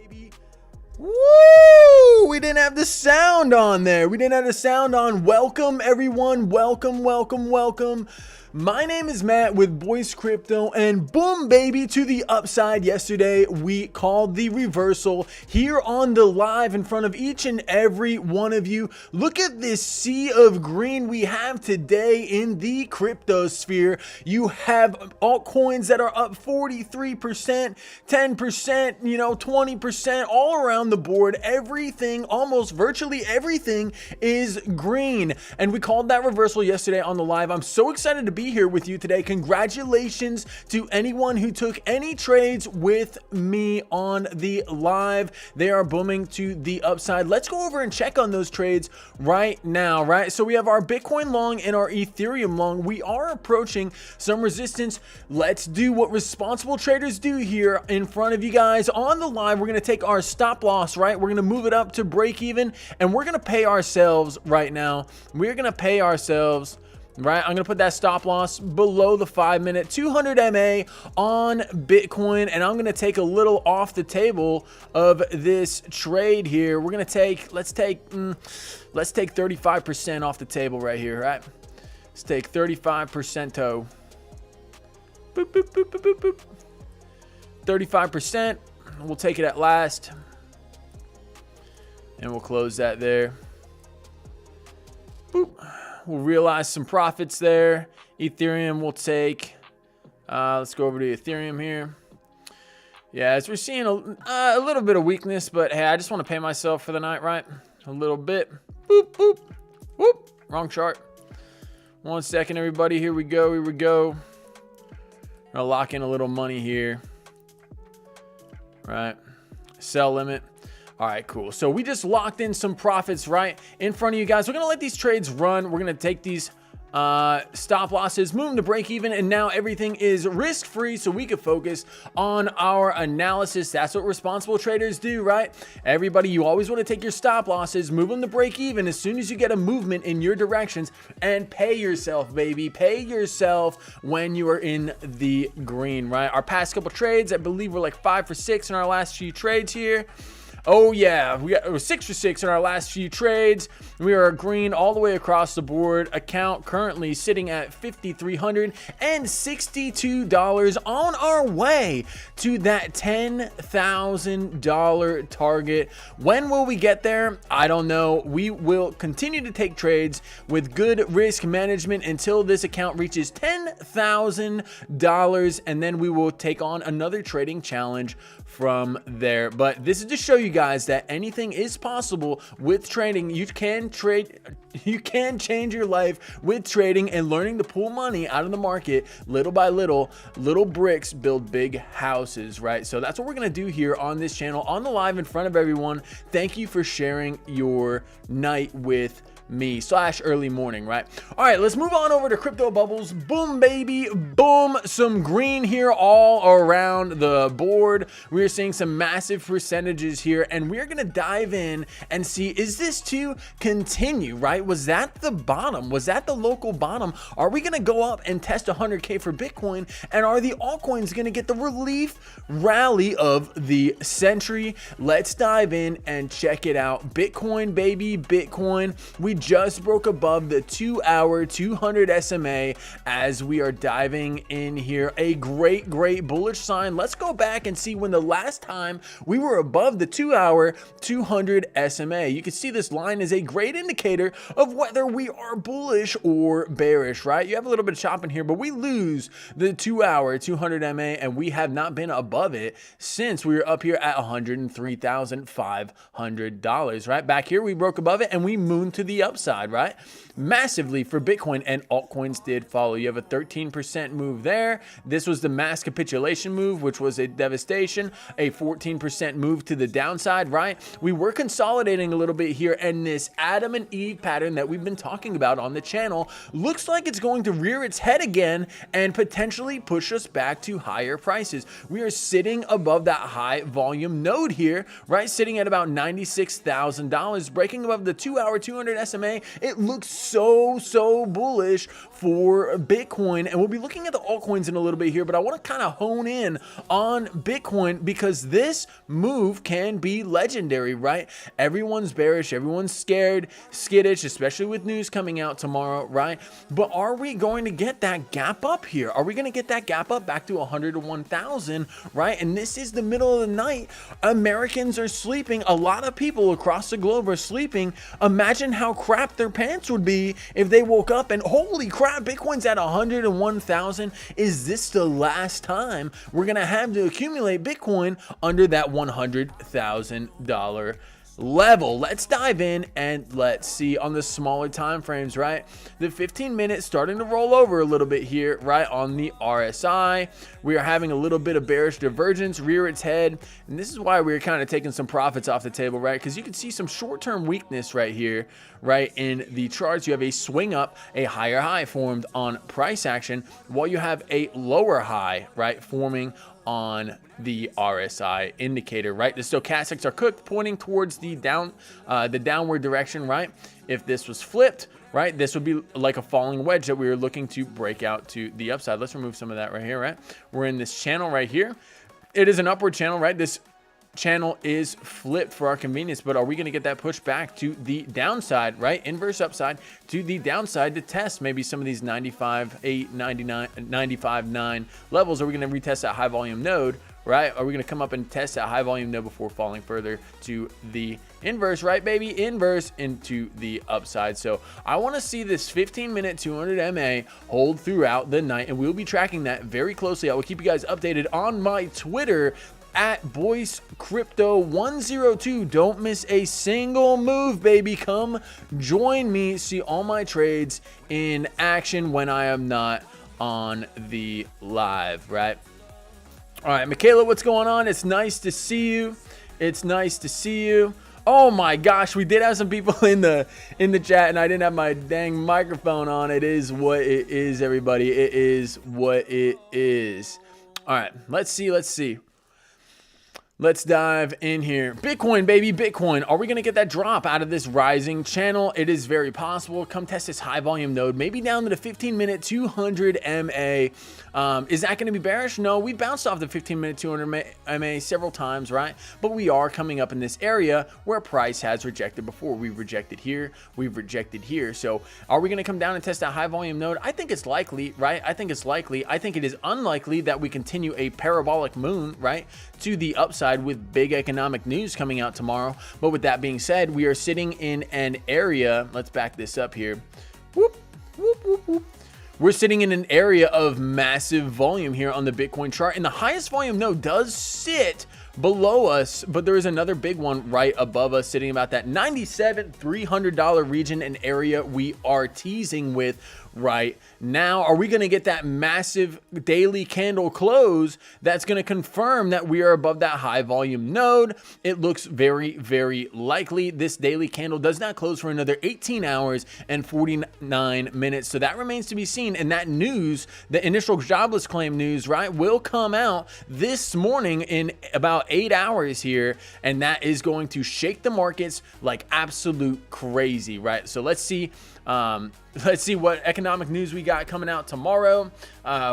baby. Woo! We didn't have the sound on there. We didn't have the sound on. Welcome, everyone. Welcome, welcome, welcome. My name is Matt with Boys Crypto, and boom, baby, to the upside. Yesterday, we called the reversal here on the live in front of each and every one of you. Look at this sea of green we have today in the crypto sphere. You have altcoins that are up 43%, 10%, 20%, all around the board. Everything, almost virtually everything is green. And we called that reversal yesterday on the live. I'm so excited to be here with you today. Congratulations to anyone who took any trades with me on the live. They are booming to the upside. Let's go over and check on those trades right now, right? So we have our Bitcoin long and our Ethereum long. We are approaching some resistance. Let's do what responsible traders do here in front of you guys on the live. We're going to take our stop loss, right? We're going to move it up to break even, and we're going to pay ourselves right now. We're going to pay ourselves, right? I'm going to put that stop loss below the 5-minute, 200 MA on Bitcoin, and I'm going to take a little off the table of this trade here. We're going to take, let's take 35% off the table right here, right? Let's take 35%. Boop, boop, boop, boop, boop, boop. 35%. We'll take it at last, and we'll close that there. Boop. We'll realize some profits there. Ethereum will take, let's go over to Ethereum here. Yeah, as we're seeing a little bit of weakness, but hey, I just want to pay myself for the night, right? A little bit. Boop, boop, whoop. Wrong chart. 1 second, everybody. Here we go. Here we go. I'm gonna lock in a little money here. Right. Sell limit. All right, cool. So we just locked in some profits right in front of you guys. We're going to let these trades run. We're going to take these stop losses, move them to break even, and now everything is risk free so we can focus on our analysis. That's what responsible traders do, right? Everybody, you always want to take your stop losses, move them to break even as soon as you get a movement in your directions, and pay yourself, baby. Pay yourself when you are in the green, right? Our past couple trades, I believe we're like 5 for 6 in our last few trades here. Oh yeah, we got 6 for 6 in our last few trades. We are green all the way across the board. Account currently sitting at $5,362 on our way to that $10,000 target. When will we get there? I don't know. We will continue to take trades with good risk management until this account reaches $10,000, and then we will take on another trading challenge from there. But this is to show you guys that anything is possible with trading. You can trade, you can change your life with trading and learning to pull money out of the market little by little. Little bricks build big houses, right? So that's what we're gonna do here on this channel on the live in front of everyone. Thank you for sharing your night with me / early morning, right? All right, let's move on over to crypto bubbles. Boom, baby, boom. Some green here all around the board. We're seeing some massive percentages here, and we're gonna dive in and see, is this to continue, right? Was that the bottom? Was that the local bottom? Are we gonna go up and test 100K for Bitcoin? And are the altcoins gonna get the relief rally of the century? Let's dive in and check it out. Bitcoin, baby, Bitcoin. We just broke above the 2-hour 200 SMA as we are diving in here. A great bullish sign. Let's go back and see when the last time we were above the 2-hour 200 SMA. You can see this line is a great indicator of whether we are bullish or bearish, right? You have a little bit of chopping here, but we lose the 2-hour 200 MA, and we have not been above it since we were up here at $103,500, right? Back here we broke above it and we mooned to the upside, right? Massively for Bitcoin, and altcoins did follow. You have a 13% move there. This was the mass capitulation move, which was a devastation, a 14% move to the downside, right? We were consolidating a little bit here, and this Adam and Eve pattern that we've been talking about on the channel looks like it's going to rear its head again and potentially push us back to higher prices. We are sitting above that high volume node here, right? Sitting at about $96,000, breaking above the 2-hour 200 SMA. It looks so bullish for Bitcoin, and we'll be looking at the altcoins in a little bit here, but I want to kind of hone in on Bitcoin because this move can be legendary, right? Everyone's bearish, everyone's scared, skittish, especially with news coming out tomorrow, right? But are we going to get that gap up here? Are we going to get that gap up back to 101,000, right? And this is the middle of the night. Americans are sleeping. A lot of people across the globe are sleeping. Imagine how crap their pants would be if they woke up and holy crap, Bitcoin's at 101,000. Is this the last time we're going to have to accumulate Bitcoin under that $100,000 level? Let's dive in and let's see on the smaller time frames, right? The 15 minutes starting to roll over a little bit here, right? On the RSI, we are having a little bit of bearish divergence rear its head, and this is why we're kind of taking some profits off the table, right? Because you can see some short-term weakness right here, right? In the charts, you have a swing up, a higher high formed on price action, while you have a lower high, right, forming on the RSI indicator, right? The stochastics are cooked, pointing towards the downward direction, right? If this was flipped, right, this would be like a falling wedge that we were looking to break out to the upside. Let's remove some of that right here, right? We're in this channel right here. It is an upward channel, right? This channel is flipped for our convenience, but are we going to get that push back to the downside, right? Inverse upside to the downside to test maybe some of these 95.8, 99, 95.9 levels? Are we going to retest that high volume node, right? Are we going to come up and test that high volume node before falling further to the inverse, right, baby? Inverse into the upside. So I want to see this 15-minute 200 MA hold throughout the night, and we'll be tracking that very closely. I will keep you guys updated on my Twitter at BoyceCrypto102. Don't miss a single move, baby. Come join me. See all my trades in action when I am not on the live, right? All right, Michaela, what's going on? It's nice to see you. It's nice to see you. Oh my gosh, we did have some people in the chat, and I didn't have my dang microphone on. It is what it is, everybody. It is what it is. All right, let's see. Let's dive in here. Bitcoin, baby, Bitcoin. Are we going to get that drop out of this rising channel? It is very possible. Come test this high volume node, maybe down to the 15-minute 200 MA. Is that going to be bearish? No, we bounced off the 15-minute 200 MA several times, right? But we are coming up in this area where price has rejected before. We've rejected here. We've rejected here. So are we going to come down and test that high volume node? I think it's likely, right? I think it's likely. I think it is unlikely that we continue a parabolic moon, right, to the upside with big economic news coming out tomorrow. But with that being said, we are sitting in an area. Let's back this up here. Whoop, whoop, whoop, whoop. We're sitting in an area of massive volume here on the Bitcoin chart, and the highest volume node does sit below us, but there is another big one right above us sitting about that $97,300 region, an area we are teasing with right now. Are we going to get that massive daily candle close that's going to confirm that we are above that high volume node? It looks very, very likely. This daily candle does not close for another 18 hours and 49 minutes. So that remains to be seen. And that news, the initial jobless claim news, right, will come out this morning in about 8 hours here. And that is going to shake the markets like absolute crazy, right? So let's see. Let's see what economic news we got coming out tomorrow.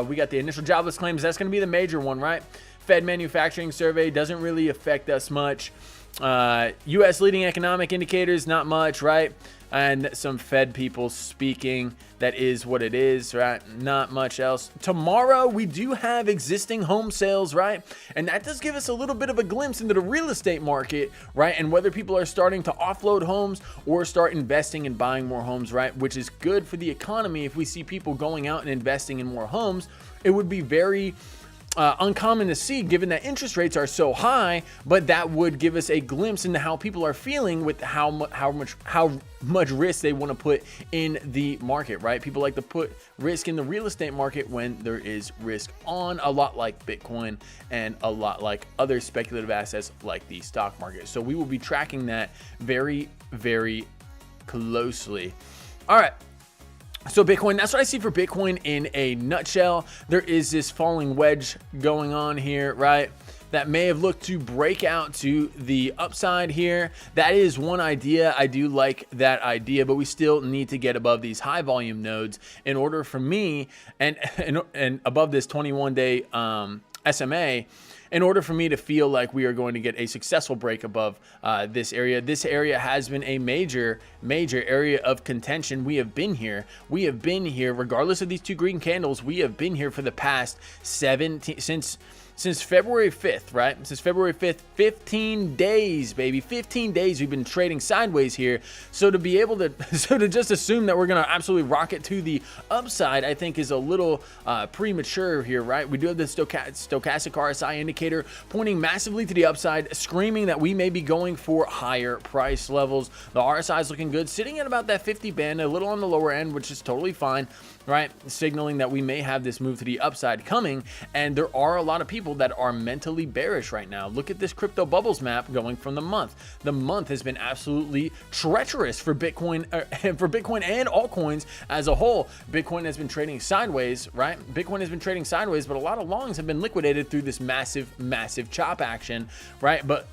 We got the initial jobless claims. That's going to be the major one, right? Fed manufacturing survey doesn't really affect us much. U.S. leading economic indicators, not much, right? And some Fed people speaking. That is what it is, right? Not much else. Tomorrow, we do have existing home sales, right? And that does give us a little bit of a glimpse into the real estate market, right? And whether people are starting to offload homes or start investing and buying more homes, right? Which is good for the economy. If we see people going out and investing in more homes, it would be very uncommon to see given that interest rates are so high, but that would give us a glimpse into how people are feeling with how much risk they want to put in the market, right? People like to put risk in the real estate market when there is risk on, a lot like Bitcoin and a lot like other speculative assets like the stock market. So we will be tracking that very, very closely. All right. So Bitcoin, that's what I see for Bitcoin in a nutshell. There is this falling wedge going on here, right? That may have looked to break out to the upside here. That is one idea. I do like that idea, but we still need to get above these high volume nodes in order for me and above this 21-day SMA. in order for me to feel like we are going to get a successful break above this area. This area has been a major area of contention. We have been here regardless of these two green candles. We have been here for the past 17 since February 5th, right? Since February 5th, 15 days, baby. 15 days we've been trading sideways here. So to be able to, to just assume that we're going to absolutely rocket to the upside, I think is a little premature here, right? We do have the stochastic RSI indicator pointing massively to the upside, screaming that we may be going for higher price levels. The RSI is looking good, sitting at about that 50 band, a little on the lower end, which is totally fine, right? Signaling that we may have this move to the upside coming. And there are a lot of people that are mentally bearish right now. Look at this crypto bubbles map going from the month. The month has been absolutely treacherous for Bitcoin, and altcoins as a whole. Bitcoin has been trading sideways, right? Bitcoin has been trading sideways, but a lot of longs have been liquidated through this massive chop action, right? But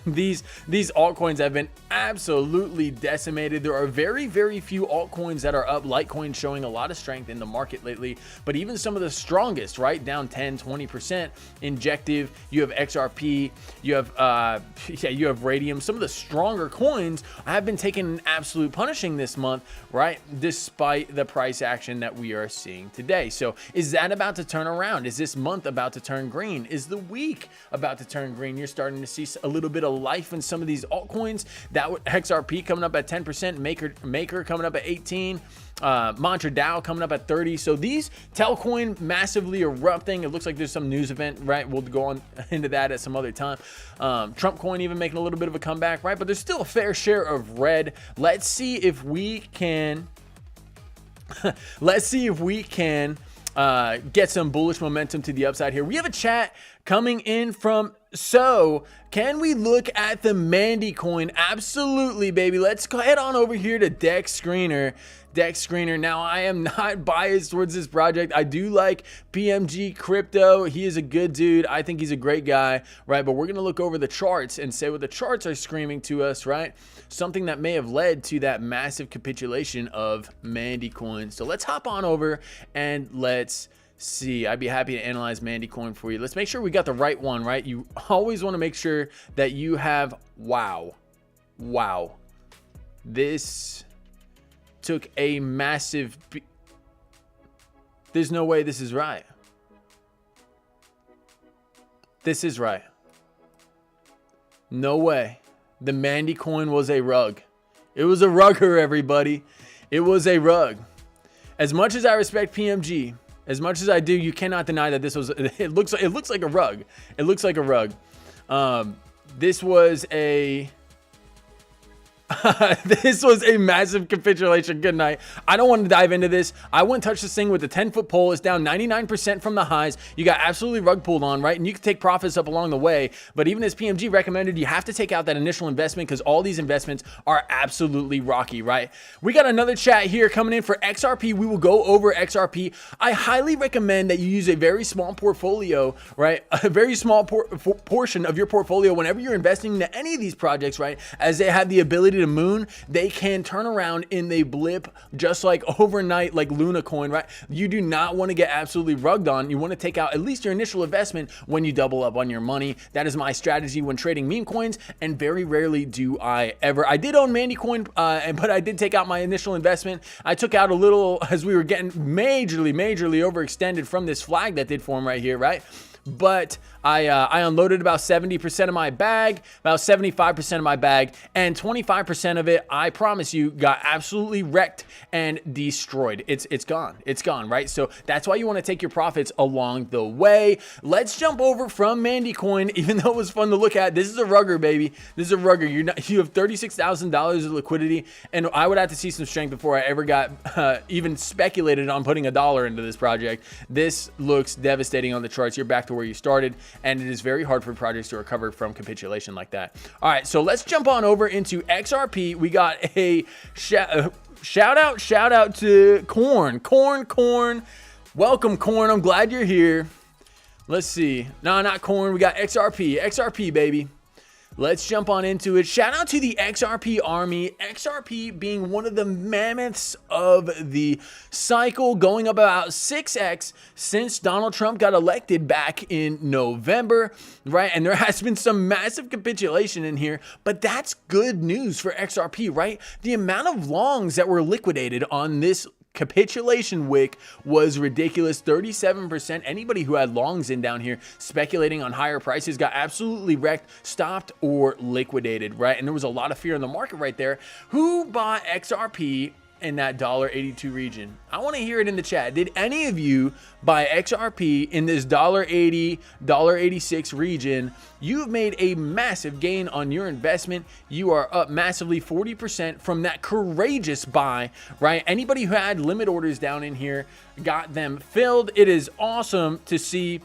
these altcoins have been absolutely decimated. There are very few altcoins that are up. Litecoin showing a lot of strength in the market lately, but even some of the strongest, right, down 10-20%. Injective, you have XRP, you have you have Radium. Some of the stronger coins have been taking an absolute punishing this month, right, despite the price action that we are seeing today. So is that about to turn around? Is this month about to turn green? Is the week about to turn green? You're starting to see a little bit of life in some of these altcoins. That XRP coming up at 10%, Maker coming up at 18%, Mantra DAO coming up at 30. So these Telcoin massively erupting. It looks like there's some news event, right? We'll go on into that at some other time. Trump coin even making a little bit of a comeback, right? But there's still a fair share of red. Let's see if we can get some bullish momentum to the upside here. We have a chat coming in from So. Can we look at the Mandy coin? Absolutely, baby. Let's go head on over here to Dex Screener. Now, I am not biased towards this project. I do like PMG Crypto. He is a good dude. I think he's a great guy, right? But we're going to look over the charts and say what the charts are screaming to us, right? Something that may have led to that massive capitulation of Mandy coin. So let's hop on over and let's see. I'd be happy to analyze Mandy coin for you. Let's make sure we got the right one, right? You always want to make sure that you have, wow. This took a massive, there's no way this is right. This is right. No way. The Mandy coin was a rug. It was a rugger, everybody. It was a rug. As much as I respect PMG, as much as I do, you cannot deny that this was, it looks like a rug. It looks like a rug. This was a this was a massive capitulation. Good night. I don't want to dive into this. I wouldn't touch this thing with the 10-foot pole. It's down 99% from the highs. You got absolutely rug pulled on, right? And you can take profits up along the way. But even as PMG recommended, you have to take out that initial investment because all these investments are absolutely rocky, right? We got another chat here coming in for XRP. We will go over XRP. I highly recommend that you use a very small portfolio, right? A very small portion of your portfolio whenever you're investing into any of these projects, right? As they have the ability to moon, they can turn around in a blip just like overnight, like Luna coin, right? You do not want to get absolutely rugged on. You want to take out at least your initial investment when you double up on your money. That is my strategy when trading meme coins, and very rarely do I ever. I did own Mandy coin, but I did take out my initial investment. I took out a little as we were getting majorly overextended from this flag that did form right here, right? But I unloaded about 70% of my bag, about 75% of my bag, and 25% of it, I promise you, got absolutely wrecked and destroyed. It's gone, right? So that's why you want to take your profits along the way. Let's jump over from Mandy coin, even though it was fun to look at. This is a rugger, baby. This is a rugger. You have $36,000 of liquidity, and I would have to see some strength before I ever got even speculated on putting $1 into this project. This looks devastating on the charts. You're back to where you started, and it is very hard for projects to recover from capitulation like that. All right, so let's jump on over into XRP. We got a shout out to Corn. Welcome, Corn. I'm glad you're here. Let's see. No, not Corn. We got XRP, baby. let's jump on into it. Shout out to the XRP army. XRP being one of the mammoths of the cycle, going up about 6x since Donald Trump got elected back in November, right? And there has been some massive capitulation in here, but that's good news for XRP, right? The amount of longs that were liquidated on this capitulation wick was ridiculous. 37%. Anybody who had longs in down here speculating on higher prices got absolutely wrecked, stopped, or liquidated, right? And there was a lot of fear in the market right there. Who bought XRP in that $1.82 region? I want to hear it in the chat. Did any of you buy XRP in this $1.80, $1.86 region? You've made a massive gain on your investment. You are up massively, 40% from that courageous buy, right? Anybody who had limit orders down in here got them filled. It is awesome to see.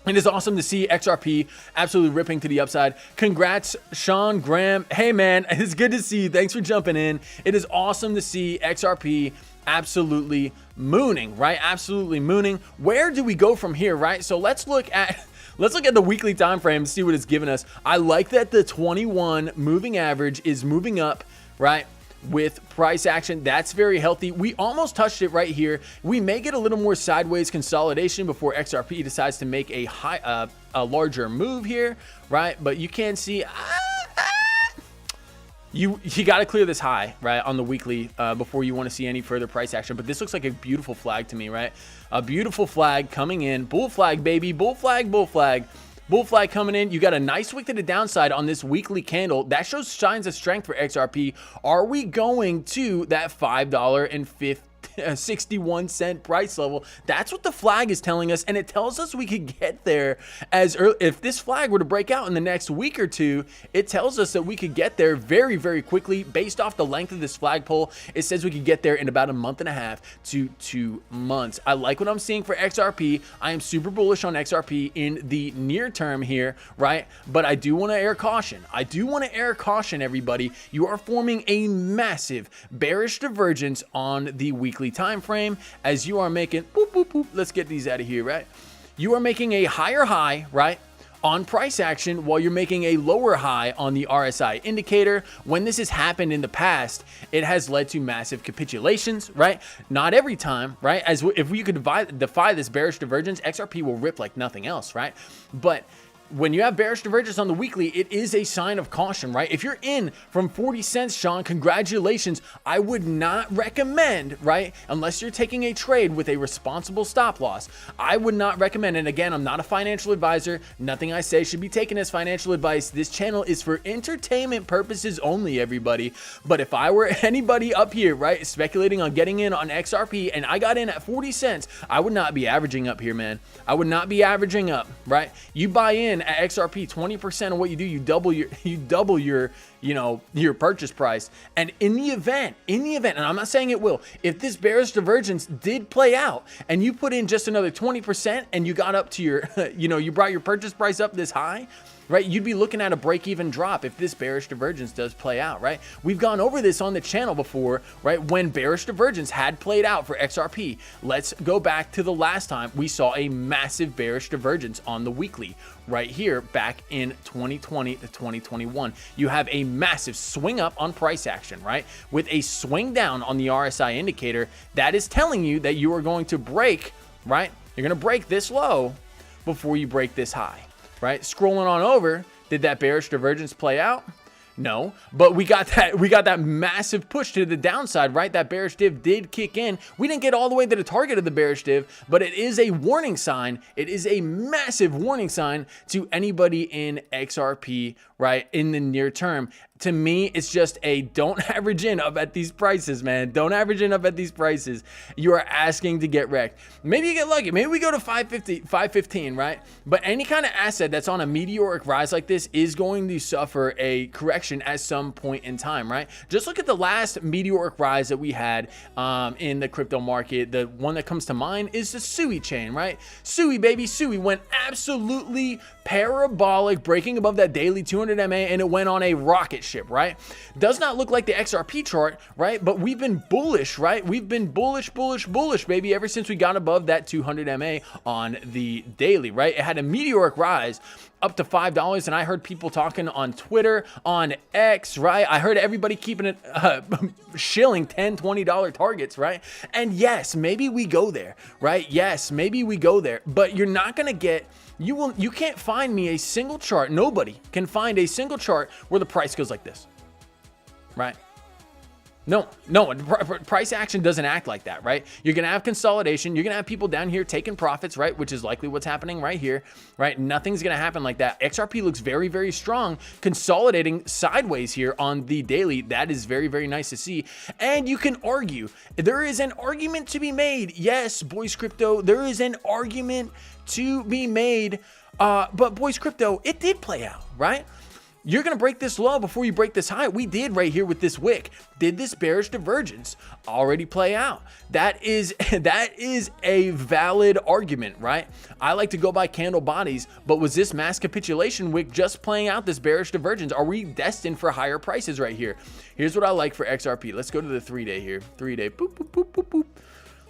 It is awesome to see XRP absolutely ripping to the upside. Congrats, Sean Graham. Hey, man, it's good to see you. Thanks for jumping in. It is awesome to see XRP absolutely mooning, right? Absolutely mooning. Where do we go from here, right? So let's look at the weekly time frame and see what it's given us. I like that the 21 moving average is moving up, right, with price action. That's very healthy. We almost touched it right here. We may get a little more sideways consolidation before XRP decides to make a larger move here, right? But you can see you got to clear this high, right, on the weekly before you want to see any further price action. But this looks like a beautiful flag to me, right? A beautiful flag coming in. Bull flag, baby. Bull flag, bull flag. Bull flag coming in. You got a nice wick to the downside on this weekly candle. That shows signs of strength for XRP. Are we going to that $5.61 price level? That's what the flag is telling us, and it tells us we could get there as early. If this flag were to break out in the next week or two, it tells us that we could get there very, very quickly. Based off the length of this flagpole, it says we could get there in about a month and a half to 2 months. I like what I'm seeing for XRP. I am super bullish on XRP in the near term here, right? But I do want to air caution. Everybody. You are forming a massive bearish divergence on the weekly time frame as you are making boop, boop, boop. Let's get these out of here, right? You are making a higher high, right, on price action while you're making a lower high on the RSI indicator. When this has happened in the past, it has led to massive capitulations, right? Not every time, right? As if we could defy this bearish divergence, XRP will rip like nothing else, right? But when you have bearish divergence on the weekly, it is a sign of caution, right? If you're in from 40 cents, Sean, congratulations. I would not recommend, right, unless you're taking a trade with a responsible stop loss, I would not recommend. And again, I'm not a financial advisor. Nothing I say should be taken as financial advice. This channel is for entertainment purposes only, everybody. But if I were anybody up here, right, speculating on getting in on XRP and I got in at 40 cents, I would not be averaging up here, man. I would not be averaging up, right? You buy in at XRP, 20% of what you do, you double your your purchase price. And in the event, and I'm not saying it will, if this bearish divergence did play out and you put in just another 20% and you got up to your, you brought your purchase price up this high, right, you'd be looking at a break-even drop if this bearish divergence does play out, right? We've gone over this on the channel before, right, when bearish divergence had played out for XRP. Let's go back to the last time we saw a massive bearish divergence on the weekly, right here back in 2020 to 2021. You have a massive swing up on price action, right, with a swing down on the RSI indicator. That is telling you that you are going to break, right? You're going to break this low before you break this high. Right? Scrolling on over, did that bearish divergence play out? No, but we got that massive push to the downside, right? That bearish div did kick in. We didn't get all the way to the target of the bearish div, but it is a warning sign. It is a massive warning sign to anybody in XRP, right, in the near term. To me, it's just a don't average in up at these prices, man. Don't average in up at these prices. You are asking to get wrecked. Maybe you get lucky. Maybe we go to 550, 515, right? But any kind of asset that's on a meteoric rise like this is going to suffer a correction at some point in time, right? Just look at the last meteoric rise that we had in the crypto market. The one that comes to mind is the Sui chain, right? Sui, baby, Sui went absolutely Parabolic, breaking above that daily 200 MA, and it went on a rocket ship, right? Does not look like the XRP chart, right? But we've been bullish, right? We've been bullish, baby, ever since we got above that 200 MA on the daily, right? It had a meteoric rise up to $5, and I heard people talking on Twitter, on X, right? I heard everybody keeping it shilling $10, $20 targets, right? And yes, maybe we go there, right? Yes, maybe we go there, but you're not gonna get, you can't find me a single chart. Nobody can find a single chart where the price goes like this, right? No, price action doesn't act like that, right? You're going to have consolidation. You're going to have people down here taking profits, right? Which is likely what's happening right here, right? Nothing's going to happen like that. XRP looks very, very strong, consolidating sideways here on the daily. That is very, very nice to see. And you can argue. There is an argument to be made. Yes, Boys Crypto, there is an argument to be made. But Boys Crypto, it did play out, right? You're going to break this low before you break this high. We did right here with this wick. Did this bearish divergence already play out? That is a valid argument, right? I like to go by candle bodies, but was this mass capitulation wick just playing out this bearish divergence? Are we destined for higher prices right here? Here's what I like for XRP. Let's go to the 3-day here. 3-day, boop, boop, boop, boop, boop.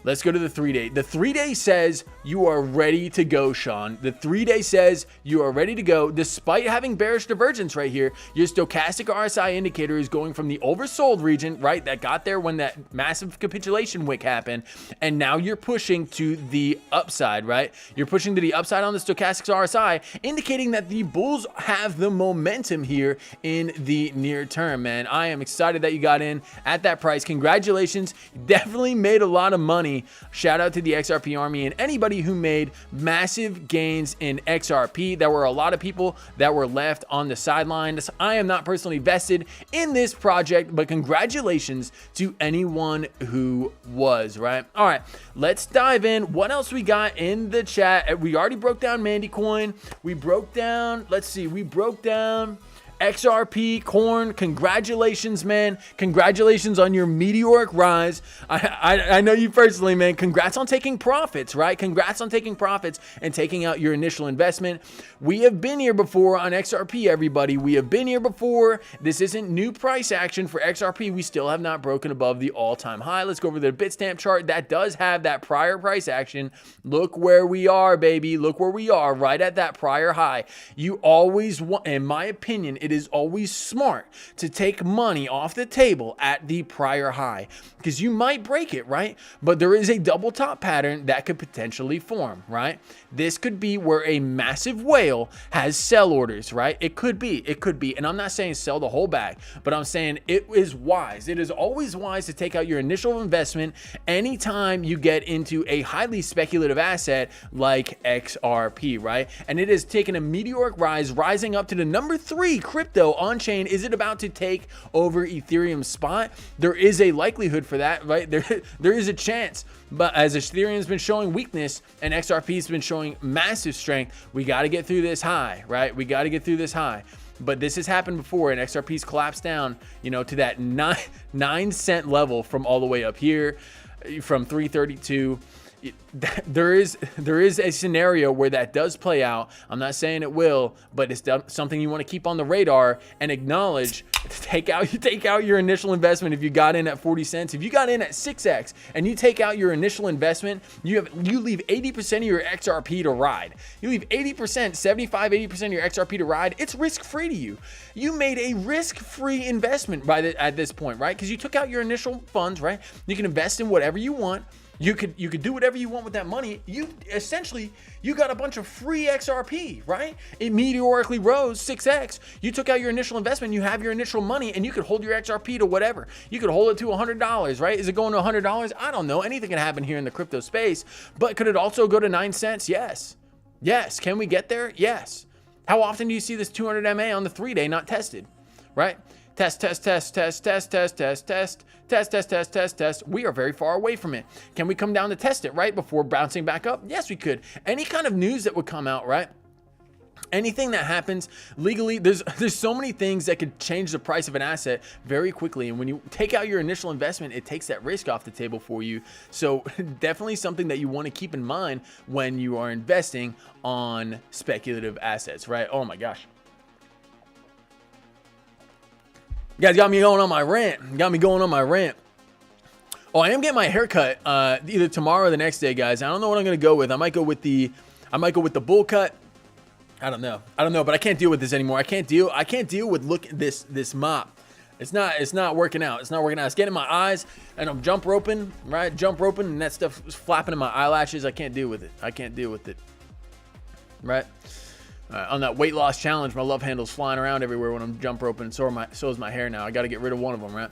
Let's go to the 3-day. The 3-day says you are ready to go, Sean. The 3-day says you are ready to go. Despite having bearish divergence right here, your stochastic RSI indicator is going from the oversold region, right, that got there when that massive capitulation wick happened, and now you're pushing to the upside, right? You're pushing to the upside on the stochastic RSI, indicating that the bulls have the momentum here in the near term, man. I am excited that you got in at that price. Congratulations. You definitely made a lot of money. Shout out to the XRP army and anybody who made massive gains in XRP. There were a lot of people that were left on the sidelines. I am not personally vested in this project, but congratulations to anyone who was, right? All right, let's dive in. What else we got in the chat? We already broke down Mandy Coin. We broke down, let's see, we broke down XRP, corn. Congratulations, man. Congratulations on your meteoric rise. I know you personally, man. Congrats on taking profits, right? Congrats on taking profits and taking out your initial investment. We have been here before on XRP, everybody. We have been here before. This isn't new price action for XRP. We still have not broken above the all-time high. Let's go over the Bitstamp chart. That does have that prior price action. Look where we are, baby. Look where we are, right at that prior high. You always want, in my opinion, it is always smart to take money off the table at the prior high because you might break it, right? But there is a double top pattern that could potentially form, right? This could be where a massive whale has sell orders, right? It could be. And I'm not saying sell the whole bag, but I'm saying it is wise. It is always wise to take out your initial investment anytime you get into a highly speculative asset like XRP, right? And it has taken a meteoric rise, rising up to the number 3 crypto on chain. Is it about to take over Ethereum spot? There is a likelihood for that, right? There is a chance, but as Ethereum's been showing weakness and XRP's been showing massive strength, we got to get through this high, right? We got to get through this high. But this has happened before, and XRP's collapsed down, you know, to that 9 cent level from all the way up here, from 332. There is a scenario where that does play out. I'm not saying it will, but it's something you want to keep on the radar and acknowledge. Take out your initial investment. If you got in at 40 cents, if you got in at 6x and you take out your initial investment, you leave 80% of your XRP to ride. You leave 80%, 75, 80% of your XRP to ride. It's risk-free to you. You made a risk-free investment at this point, right? Because you took out your initial funds, right? You can invest in whatever you want. You could do whatever you want with that money. You got a bunch of free XRP, right? It meteorically rose 6x. You took out your initial investment, you have your initial money, and you could hold your XRP to whatever. You could hold it to $100, right? Is it going to $100? I don't know. Anything can happen here in the crypto space, but could it also go to 9 cents? Yes. Yes. Can we get there? Yes. How often do you see this 200 MA on the 3-day not tested, right? Test. We are very far away from it. Can we come down to test it, right? Before bouncing back up? Yes, we could. Any kind of news that would come out, right? anything that happens legally, there's so many things that could change the price of an asset very quickly. And when you take out your initial investment, it takes that risk off the table for you. So definitely something that you want to keep in mind when you are investing on speculative assets, right? Oh my gosh. You guys got me going on my rant. Oh, I am getting my hair cut either tomorrow or the next day, guys. I don't know what I'm gonna go with. I might go with the bull cut. I don't know, but I can't deal with this anymore. I can't deal with this mop. It's not working out. It's getting in my eyes, and I'm jump roping, and that stuff is flapping in my eyelashes. I can't deal with it. Right? On that weight loss challenge, my love handle's flying around everywhere when I'm jump roping, and so is my hair now. I got to get rid of one of them, right?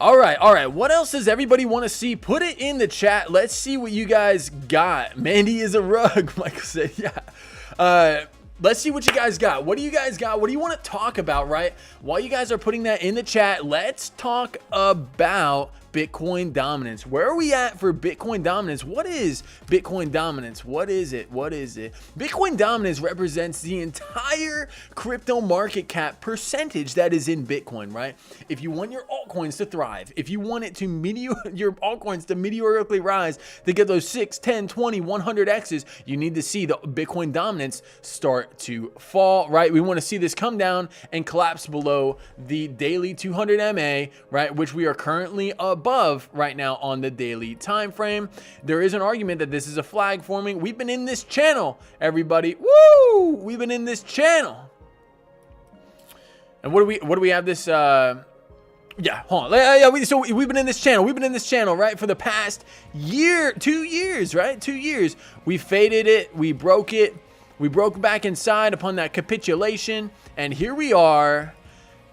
All right. What else does everybody want to see? Put it in the chat. Let's see what you guys got. Mandy is a rug, Michael said. Yeah. Let's see what you guys got. What do you guys got? What do you want to talk about, right? While you guys are putting that in the chat, let's talk about Bitcoin dominance. Where are we at for Bitcoin dominance? What is Bitcoin dominance? What is it? Bitcoin dominance represents the entire crypto market cap percentage that is in Bitcoin, right? If you want your altcoins to thrive, if you want it to your altcoins to meteorically rise to get those 6, 10, 20, 100 X's, you need to see the Bitcoin dominance start to fall, right? We want to see this come down and collapse below the daily 200 MA, right? Which we are currently above right now on the daily time frame. There is an argument that this is a flag forming. We've been in this channel, everybody. Woo! We've been in this channel. And what do we have this yeah, hold on. So we've been in this channel, right? For the past year, 2 years, right? 2 years. We faded it, we broke it. We broke back inside upon that capitulation, and here we are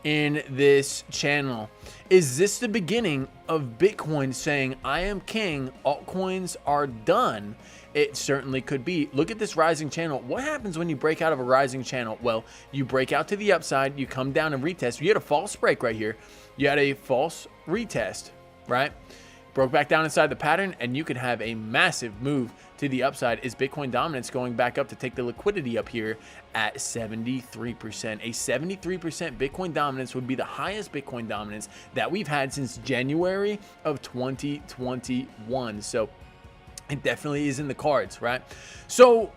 in this channel. Is this the beginning of Bitcoin saying, I am king, altcoins are done? It certainly could be. Look at this rising channel. What happens when you break out of a rising channel? Well, you break out to the upside, you come down and retest. You had a false break right here. You had a false retest, right? Broke back down inside the pattern, and you could have a massive move to the upside. Is Bitcoin dominance going back up to take the liquidity up here at 73%? A 73% Bitcoin dominance would be the highest Bitcoin dominance that we've had since January of 2021. So it definitely is in the cards, right? So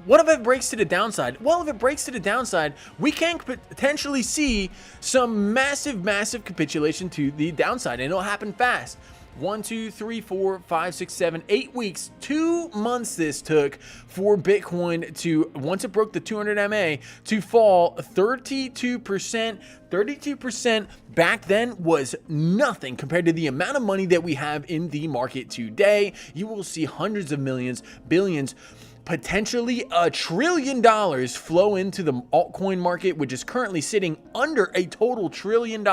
what if it breaks to the downside? Well, if it breaks to the downside, we can potentially see some massive capitulation to the downside, and it'll happen fast. 1, 2, 3, 4, 5, 6, 7, 8 weeks, 2 months this took for Bitcoin to, once it broke the 200 MA, to fall 32%. 32% back then was nothing compared to the amount of money that we have in the market today. You will see hundreds of millions, billions, potentially $1 trillion flow into the altcoin market, which is currently sitting under a total $1 trillion.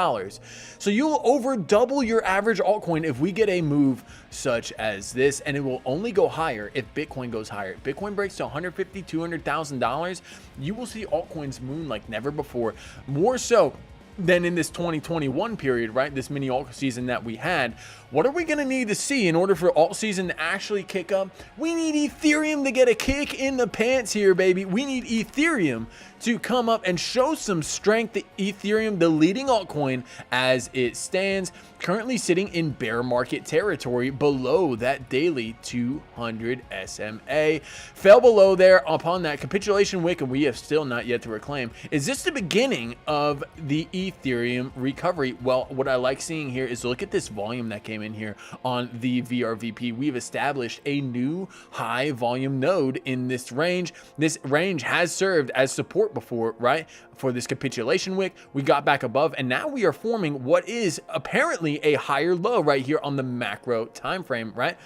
So you'll over double your average altcoin if we get a move such as this, and it will only go higher if Bitcoin goes higher. If Bitcoin breaks to $150,000, $200,000, you will see altcoins moon like never before, more so than in this 2021 period, right? This mini alt season that we had. What are we going to need to see in order for alt season to actually kick up? We need Ethereum to get a kick in the pants here, baby. We need Ethereum to come up and show some strength. The Ethereum, the leading altcoin as it stands, currently sitting in bear market territory below that daily 200 SMA. Fell below there upon that capitulation wick, and we have still not yet to reclaim. Is this the beginning of the Ethereum recovery? Well, what I like seeing here is look at this volume that came in here on the VRVP. We've established a new high volume node in this range. This range has served as support before, right? For this capitulation wick, we got back above, and now we are forming what is apparently a higher low right here on the macro time frame, right?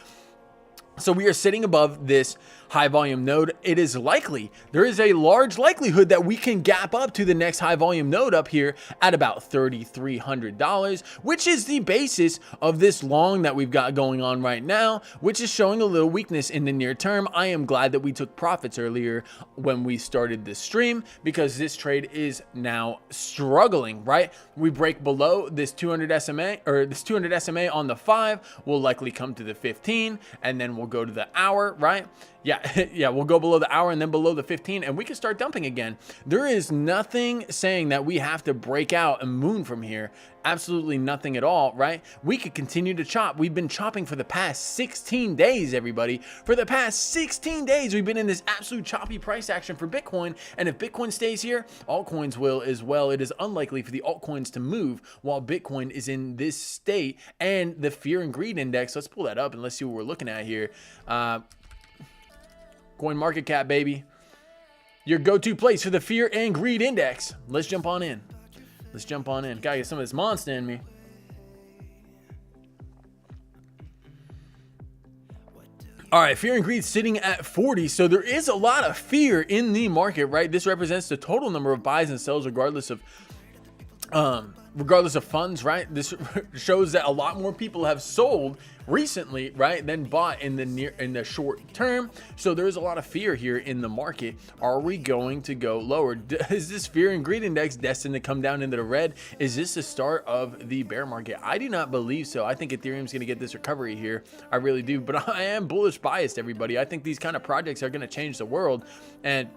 So we are sitting above this high volume node. It is likely, there is a large likelihood that we can gap up to the next high volume node up here at about $3,300, which is the basis of this long that we've got going on right now, which is showing a little weakness in the near term. I am glad that we took profits earlier when we started this stream, because this trade is now struggling, right? We break below this 200 SMA, or this 200 SMA on the 5 will likely come to the 15, and then we'll We'll go to the hour, right? Yeah, yeah, we'll go below the hour and then below the 15, and we can start dumping again. There is nothing saying that we have to break out and moon from here. Absolutely nothing at all, right? We could continue to chop. We've been chopping for the past 16 days, everybody. For the past 16 days, we've been in this absolute choppy price action for Bitcoin, and if Bitcoin stays here, altcoins will as well. It is unlikely for the altcoins to move while Bitcoin is in this state. And the fear and greed index, let's pull that up and let's see what we're looking at here. Coin market cap, baby. Your go-to place for the fear and greed index. Let's jump on in. Let's jump on in. Gotta get some of this monster in me. All right, fear and greed sitting at 40. So there is a lot of fear in the market, right? This represents the total number of buys and sells regardless of funds, right? This shows that a lot more people have sold recently, right, than bought in the short term. So there is a lot of fear here in the market. Are we going to go lower? Is this fear and greed index destined to come down into the red? Is this the start of the bear market? I do not believe so. I think Ethereum's going to get this recovery here. I really do. But I am bullish biased, everybody. I think these kind of projects are going to change the world, and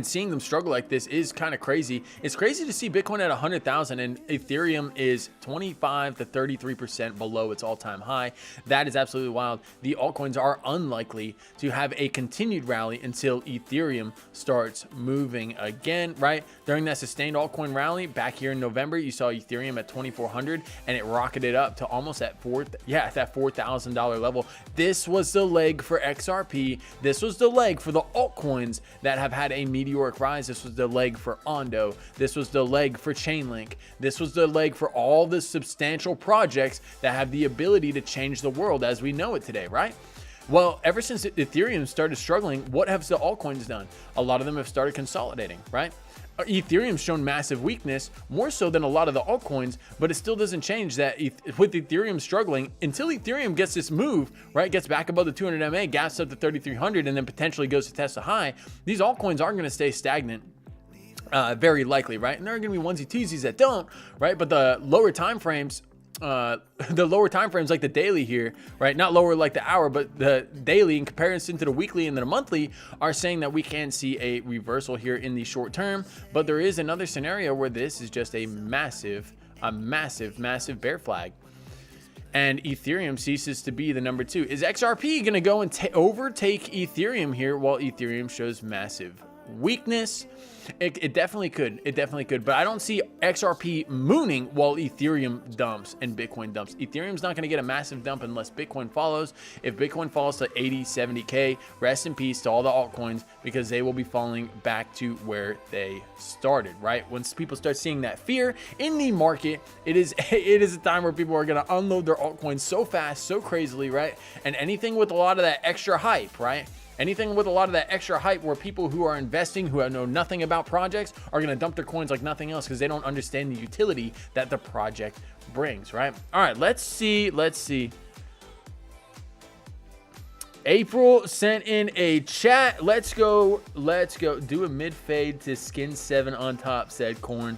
seeing them struggle like this is kind of crazy. It's crazy to see Bitcoin at 100,000 and Ethereum is 25 to 33% below its all-time high. That is absolutely wild. The altcoins are unlikely to have a continued rally until Ethereum starts moving again, right? During that sustained altcoin rally back here in November, you saw Ethereum at 2,400 and it rocketed up to almost at that $4,000 level. This was the leg for XRP. This was the leg for the altcoins that have had a meteoric rise. This was the leg for Ondo. This was the leg for Chainlink. This was the leg for all the substantial projects that have the ability to change the world as we know it today, right? Well, ever since Ethereum started struggling, what have the altcoins done? A lot of them have started consolidating, right? Ethereum's shown massive weakness, more so than a lot of the altcoins, but it still doesn't change that with Ethereum struggling, until Ethereum gets this move, right, gets back above the 200 MA, gaps up to 3,300, and then potentially goes to test a high, these altcoins aren't going to stay stagnant. Very likely, right? And there are going to be onesie twosies that don't, right? But the lower time frames, like the daily here, right? Not lower like the hour, but the daily in comparison to the weekly and the monthly are saying that we can see a reversal here in the short term. But there is another scenario where this is just a massive bear flag. And Ethereum ceases to be the number 2. Is XRP going to go and overtake Ethereum here while Ethereum shows massive weakness? It definitely could. It definitely could. But I don't see XRP mooning while Ethereum dumps and Bitcoin dumps. Ethereum's not going to get a massive dump unless Bitcoin follows. If Bitcoin falls to 80, 70K, rest in peace to all the altcoins, because they will be falling back to where they started, right? Once people start seeing that fear in the market, it is a time where people are going to unload their altcoins so fast, so crazily, right? And anything with a lot of that extra hype, right? Anything with a lot of that extra hype where people who are investing, who know nothing about projects, are going to dump their coins like nothing else because they don't understand the utility that the project brings, right? All right, let's see. April sent in a chat. Let's go. Do a mid fade to skin 7 on top, said Corn.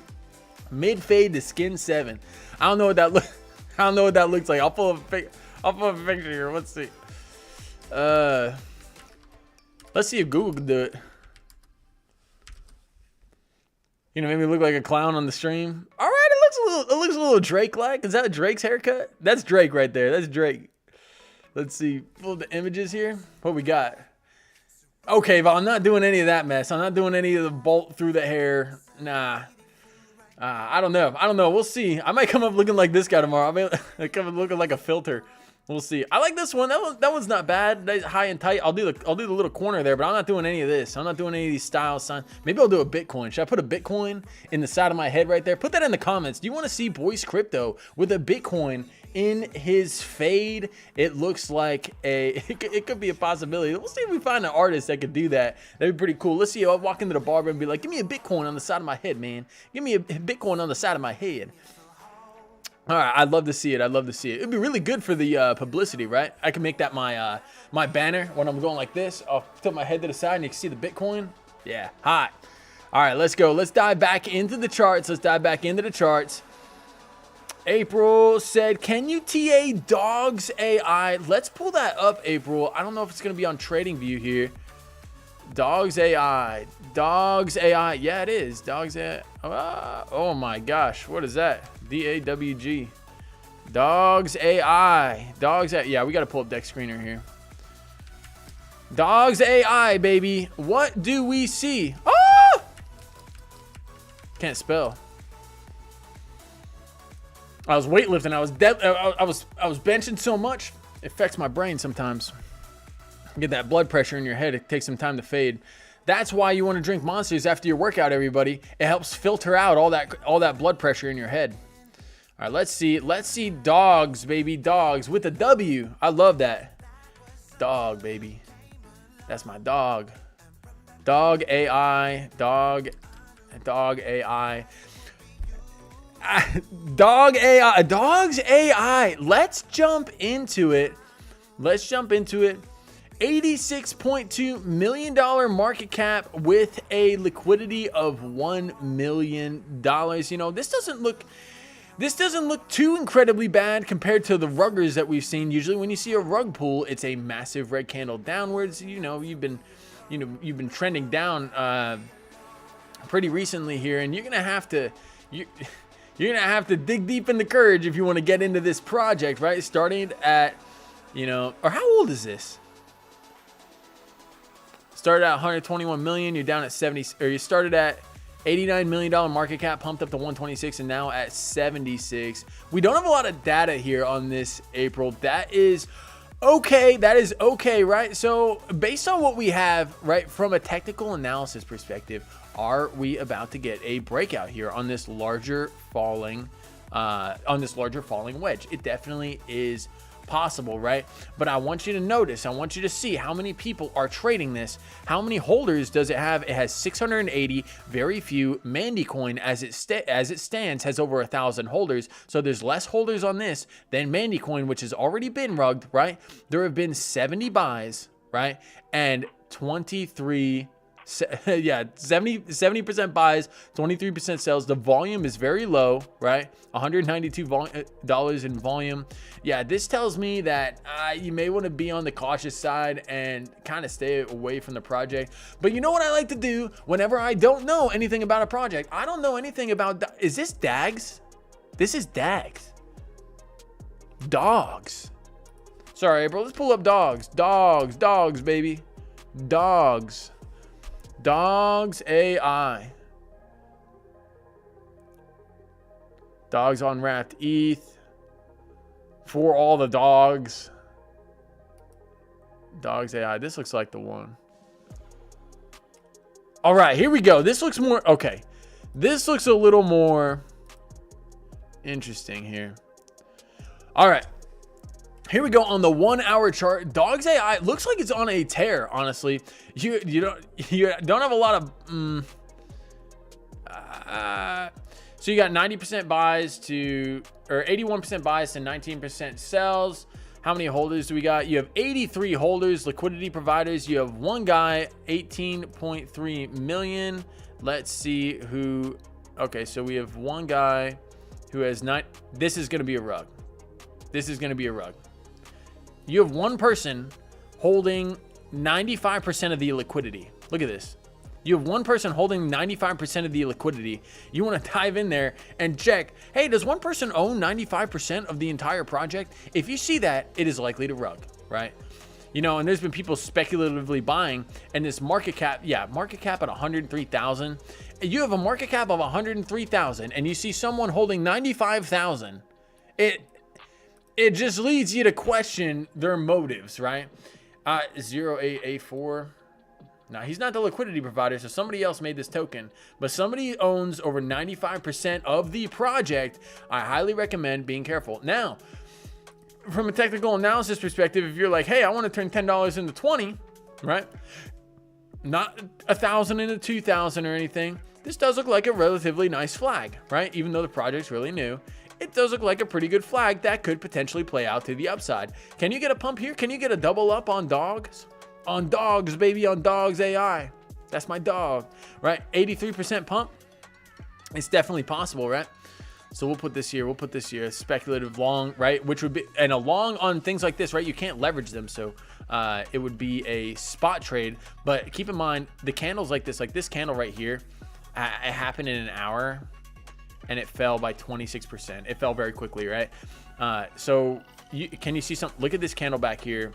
Mid fade to skin 7. I don't know what that looks like. I'll pull a picture here. Let's see. Let's see if Google can do it. You know, maybe look like a clown on the stream. All right, it looks a little Drake-like. Is that Drake's haircut? That's Drake right there. That's Drake. Let's see. Pull the images here. What we got? Okay, but I'm not doing any of that mess. I'm not doing any of the bolt through the hair. Nah. I don't know. We'll see. I might come up looking like this guy tomorrow. I might come up looking like a filter. We'll see. I like this one. That one's not bad. That's high and tight. I'll do the little corner there, but I'm not doing any of this. I'm not doing any of these style signs. Maybe I'll do a Bitcoin. Should I put a Bitcoin in the side of my head right there? Put that in the comments. Do you want to see Boyce Crypto with a Bitcoin in his fade? It looks like it could be a possibility. We'll see if we find an artist that could do that. That'd be pretty cool. Let's see. I'll walk into the barber and be like, give me a Bitcoin on the side of my head, man. Give me a Bitcoin on the side of my head. All right, I'd love to see it. It'd be really good for the publicity, right? I can make that my my banner when I'm going like this. I'll tilt my head to the side and you can see the Bitcoin. Yeah, hot. All right, let's go. Let's dive back into the charts. April said, can you TA Dogs AI? Let's pull that up, April. I don't know if it's going to be on TradingView here. Dogs AI. Dogs AI. Yeah, it is. Dogs AI. Oh my gosh. What is that? DAWG. Dogs AI. Dogs AI. Yeah, we got to pull up deck screener here. Dogs AI, baby. What do we see? Oh! Can't spell. I was weightlifting. I was benching so much. It affects my brain sometimes. Get that blood pressure in your head. It takes some time to fade. That's why you want to drink Monsters after your workout, everybody. It helps filter out all that blood pressure in your head. All right, let's see dogs, baby, dogs with a W. I love that. Dog, baby. That's my dog. Dog AI, dog AI. Dog AI, dogs AI. Let's jump into it. $86.2 million market cap with a liquidity of $1 million. You know, this doesn't look too incredibly bad compared to the ruggers that we've seen. Usually when you see a rug pull, it's a massive red candle downwards. You know, you've been trending down pretty recently here, and you're gonna have to dig deep into courage if you want to get into this project, right? Starting at, you know, or how old is this? Started at 121 million, you're down at 70, or you started at $89 million market cap, pumped up to 126, and now at 76. We don't have a lot of data here on this, April. That is okay. That is okay, right? So based on what we have, right, from a technical analysis perspective, are we about to get a breakout here on this larger falling wedge? It definitely is possible, right? But I want you to notice, I want you to see how many people are trading this. How many holders does it have? It has 680, very few. Mandycoin, as it stands, has over 1,000 holders. So there's less holders on this than Mandycoin, which has already been rugged, right? There have been 70 buys, right? And 23 yeah, 70% buys, 23% sells. The volume is very low, right? $192 in volume. Yeah, this tells me that you may want to be on the cautious side and kind of stay away from the project. But you know what I like to do whenever I don't know anything about a project? I don't know anything about, is this DAGs? This is DAGs. Dogs. Sorry, bro. Let's pull up dogs. Dogs, baby. Dogs AI. Dogs on Wrapped ETH. For all the dogs. Dogs AI. This looks like the one. All right, here we go. This looks more, okay. This looks a little more interesting here. All right. Here we go on the 1 hour chart. Dogs AI looks like it's on a tear, honestly. You don't have a lot of so you got 90% buys to, or 81% buys to 19% sells. How many holders do we got? You have 83 holders, liquidity providers. You have one guy, 18.3 million. Let's see who. Okay, so we have one guy who has not. This is going to be a rug. This is going to be a rug. You have one person holding 95% of the liquidity. Look at this. You have one person holding 95% of the liquidity. You want to dive in there and check, hey, does one person own 95% of the entire project? If you see that, it is likely to rug, right? You know, and there's been people speculatively buying, and this market cap, market cap at 103,000. You have a market cap of 103,000 and you see someone holding 95,000. It just leads you to question their motives, right? 0884. Now, he's not the liquidity provider, so somebody else made this token, but somebody owns over 95% of the project. I highly recommend being careful. Now, from a technical analysis perspective, if you're like, hey, I want to turn $10 into 20, right? Not 1,000 into 2,000 or anything. This does look like a relatively nice flag, right? Even though the project's really new. It does look like a pretty good flag that could potentially play out to the upside. Can you get a pump here? Can you get a double up on dogs? On dogs, baby, on dogs AI. That's my dog, right? 83% pump. It's definitely possible, right? So we'll put this here. We'll put this here. Speculative long, right? Which would be, and a long on things like this, right? You can't leverage them. So it would be a spot trade. But keep in mind, the candles like this candle right here, it happened in an hour and it fell by 26%. It fell very quickly, right? So can you see something? Look at this candle back here.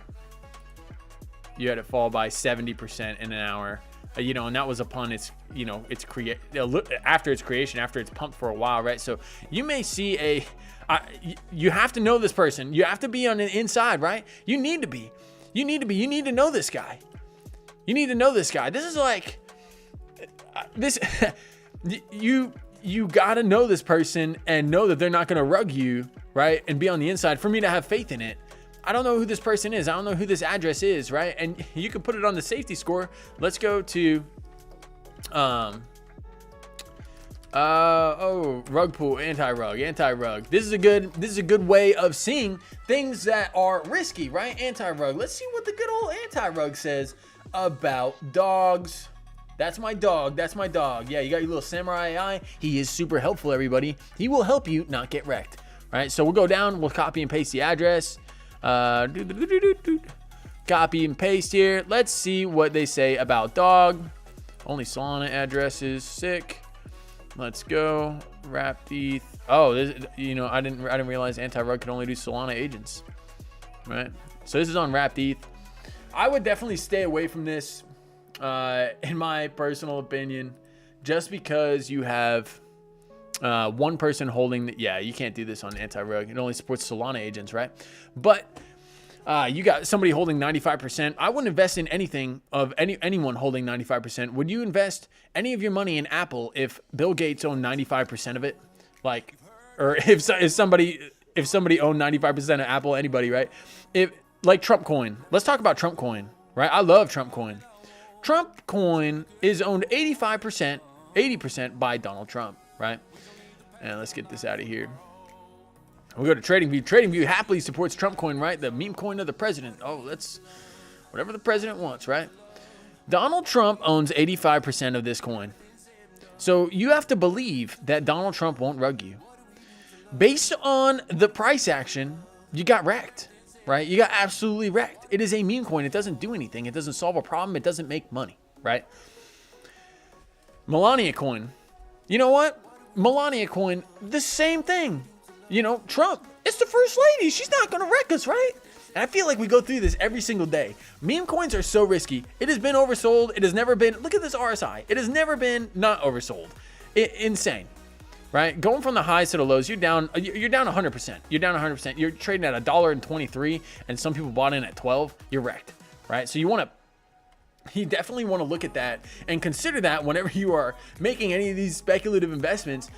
You had it fall by 70% in an hour. You know, and that was upon its, you know, after its creation, after it's pumped for a while, right? So you may see you have to know this person. You have to be on the inside, right? You need to know this guy. You need to know this guy. This is like this. You got to know this person and know that they're not going to rug you, right? And be on the inside for me to have faith in it. I don't know who this person is. I don't know who this address is, right? And you can put it on the safety score. Let's go to, rug pool, anti-rug. This is a good way of seeing things that are risky, right? Anti-rug. Let's see what the good old anti-rug says about dogs. That's my dog. Yeah, you got your little samurai AI. He is super helpful, everybody. He will help you not get wrecked, right? So we'll go down. We'll copy and paste the address. Copy and paste here. Let's see what they say about dog. Only Solana addresses. Sick. Let's go. Wrapped ETH. Oh, this, you know, I didn't realize anti-rug could only do Solana agents, right? So this is on Wrapped ETH. I would definitely stay away from this, in my personal opinion, just because you have one person holding you can't do this on anti-rug. It only supports Solana agents, right? But you got somebody holding 95%. I wouldn't invest in anything of anyone holding 95%. Would you invest any of your money in Apple if Bill Gates owned 95% of it? Like, or if somebody owned 95% of Apple, anybody, right? If like Trump coin. Let's talk about Trump coin, right? I love Trump coin. Trump coin is owned 80% by Donald Trump, right? And let's get this out of here. We'll go to TradingView. TradingView happily supports Trump coin, right? The meme coin of the president. Oh, that's whatever the president wants, right? Donald Trump owns 85% of this coin. So you have to believe that Donald Trump won't rug you. Based on the price action, you got wrecked, right? You got absolutely wrecked. It is a meme coin. It doesn't do anything. It doesn't solve a problem. It doesn't make money, right? Melania coin. You know what? Melania coin, the same thing. You know, Trump, it's the first lady. She's not going to wreck us, right? And I feel like we go through this every single day. Meme coins are so risky. It has been oversold. It has never been, look at this RSI. It has never been not oversold. Insane, right? Going from the highs to the lows, you're down 100%. You're down 100%. You're trading at $1.23 and some people bought in at 12. You're wrecked, right? So you definitely want to look at that and consider that whenever you are making any of these speculative investments.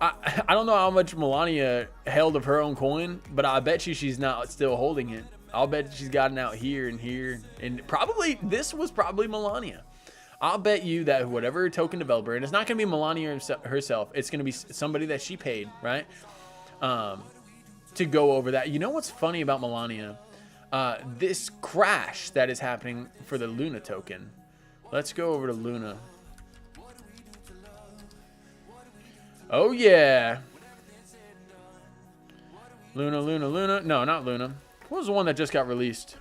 I don't know how much Melania held of her own coin, but I bet you she's not still holding it. I'll bet she's gotten out here and here. And probably, this was probably Melania. I'll bet you that whatever token developer, and it's not going to be Melania herself. It's going to be somebody that she paid, right? To go over that. You know what's funny about Melania? This crash that is happening for the Luna token. Let's go over to Luna. Oh, yeah. Luna. No, not Luna. What was the one that just got released?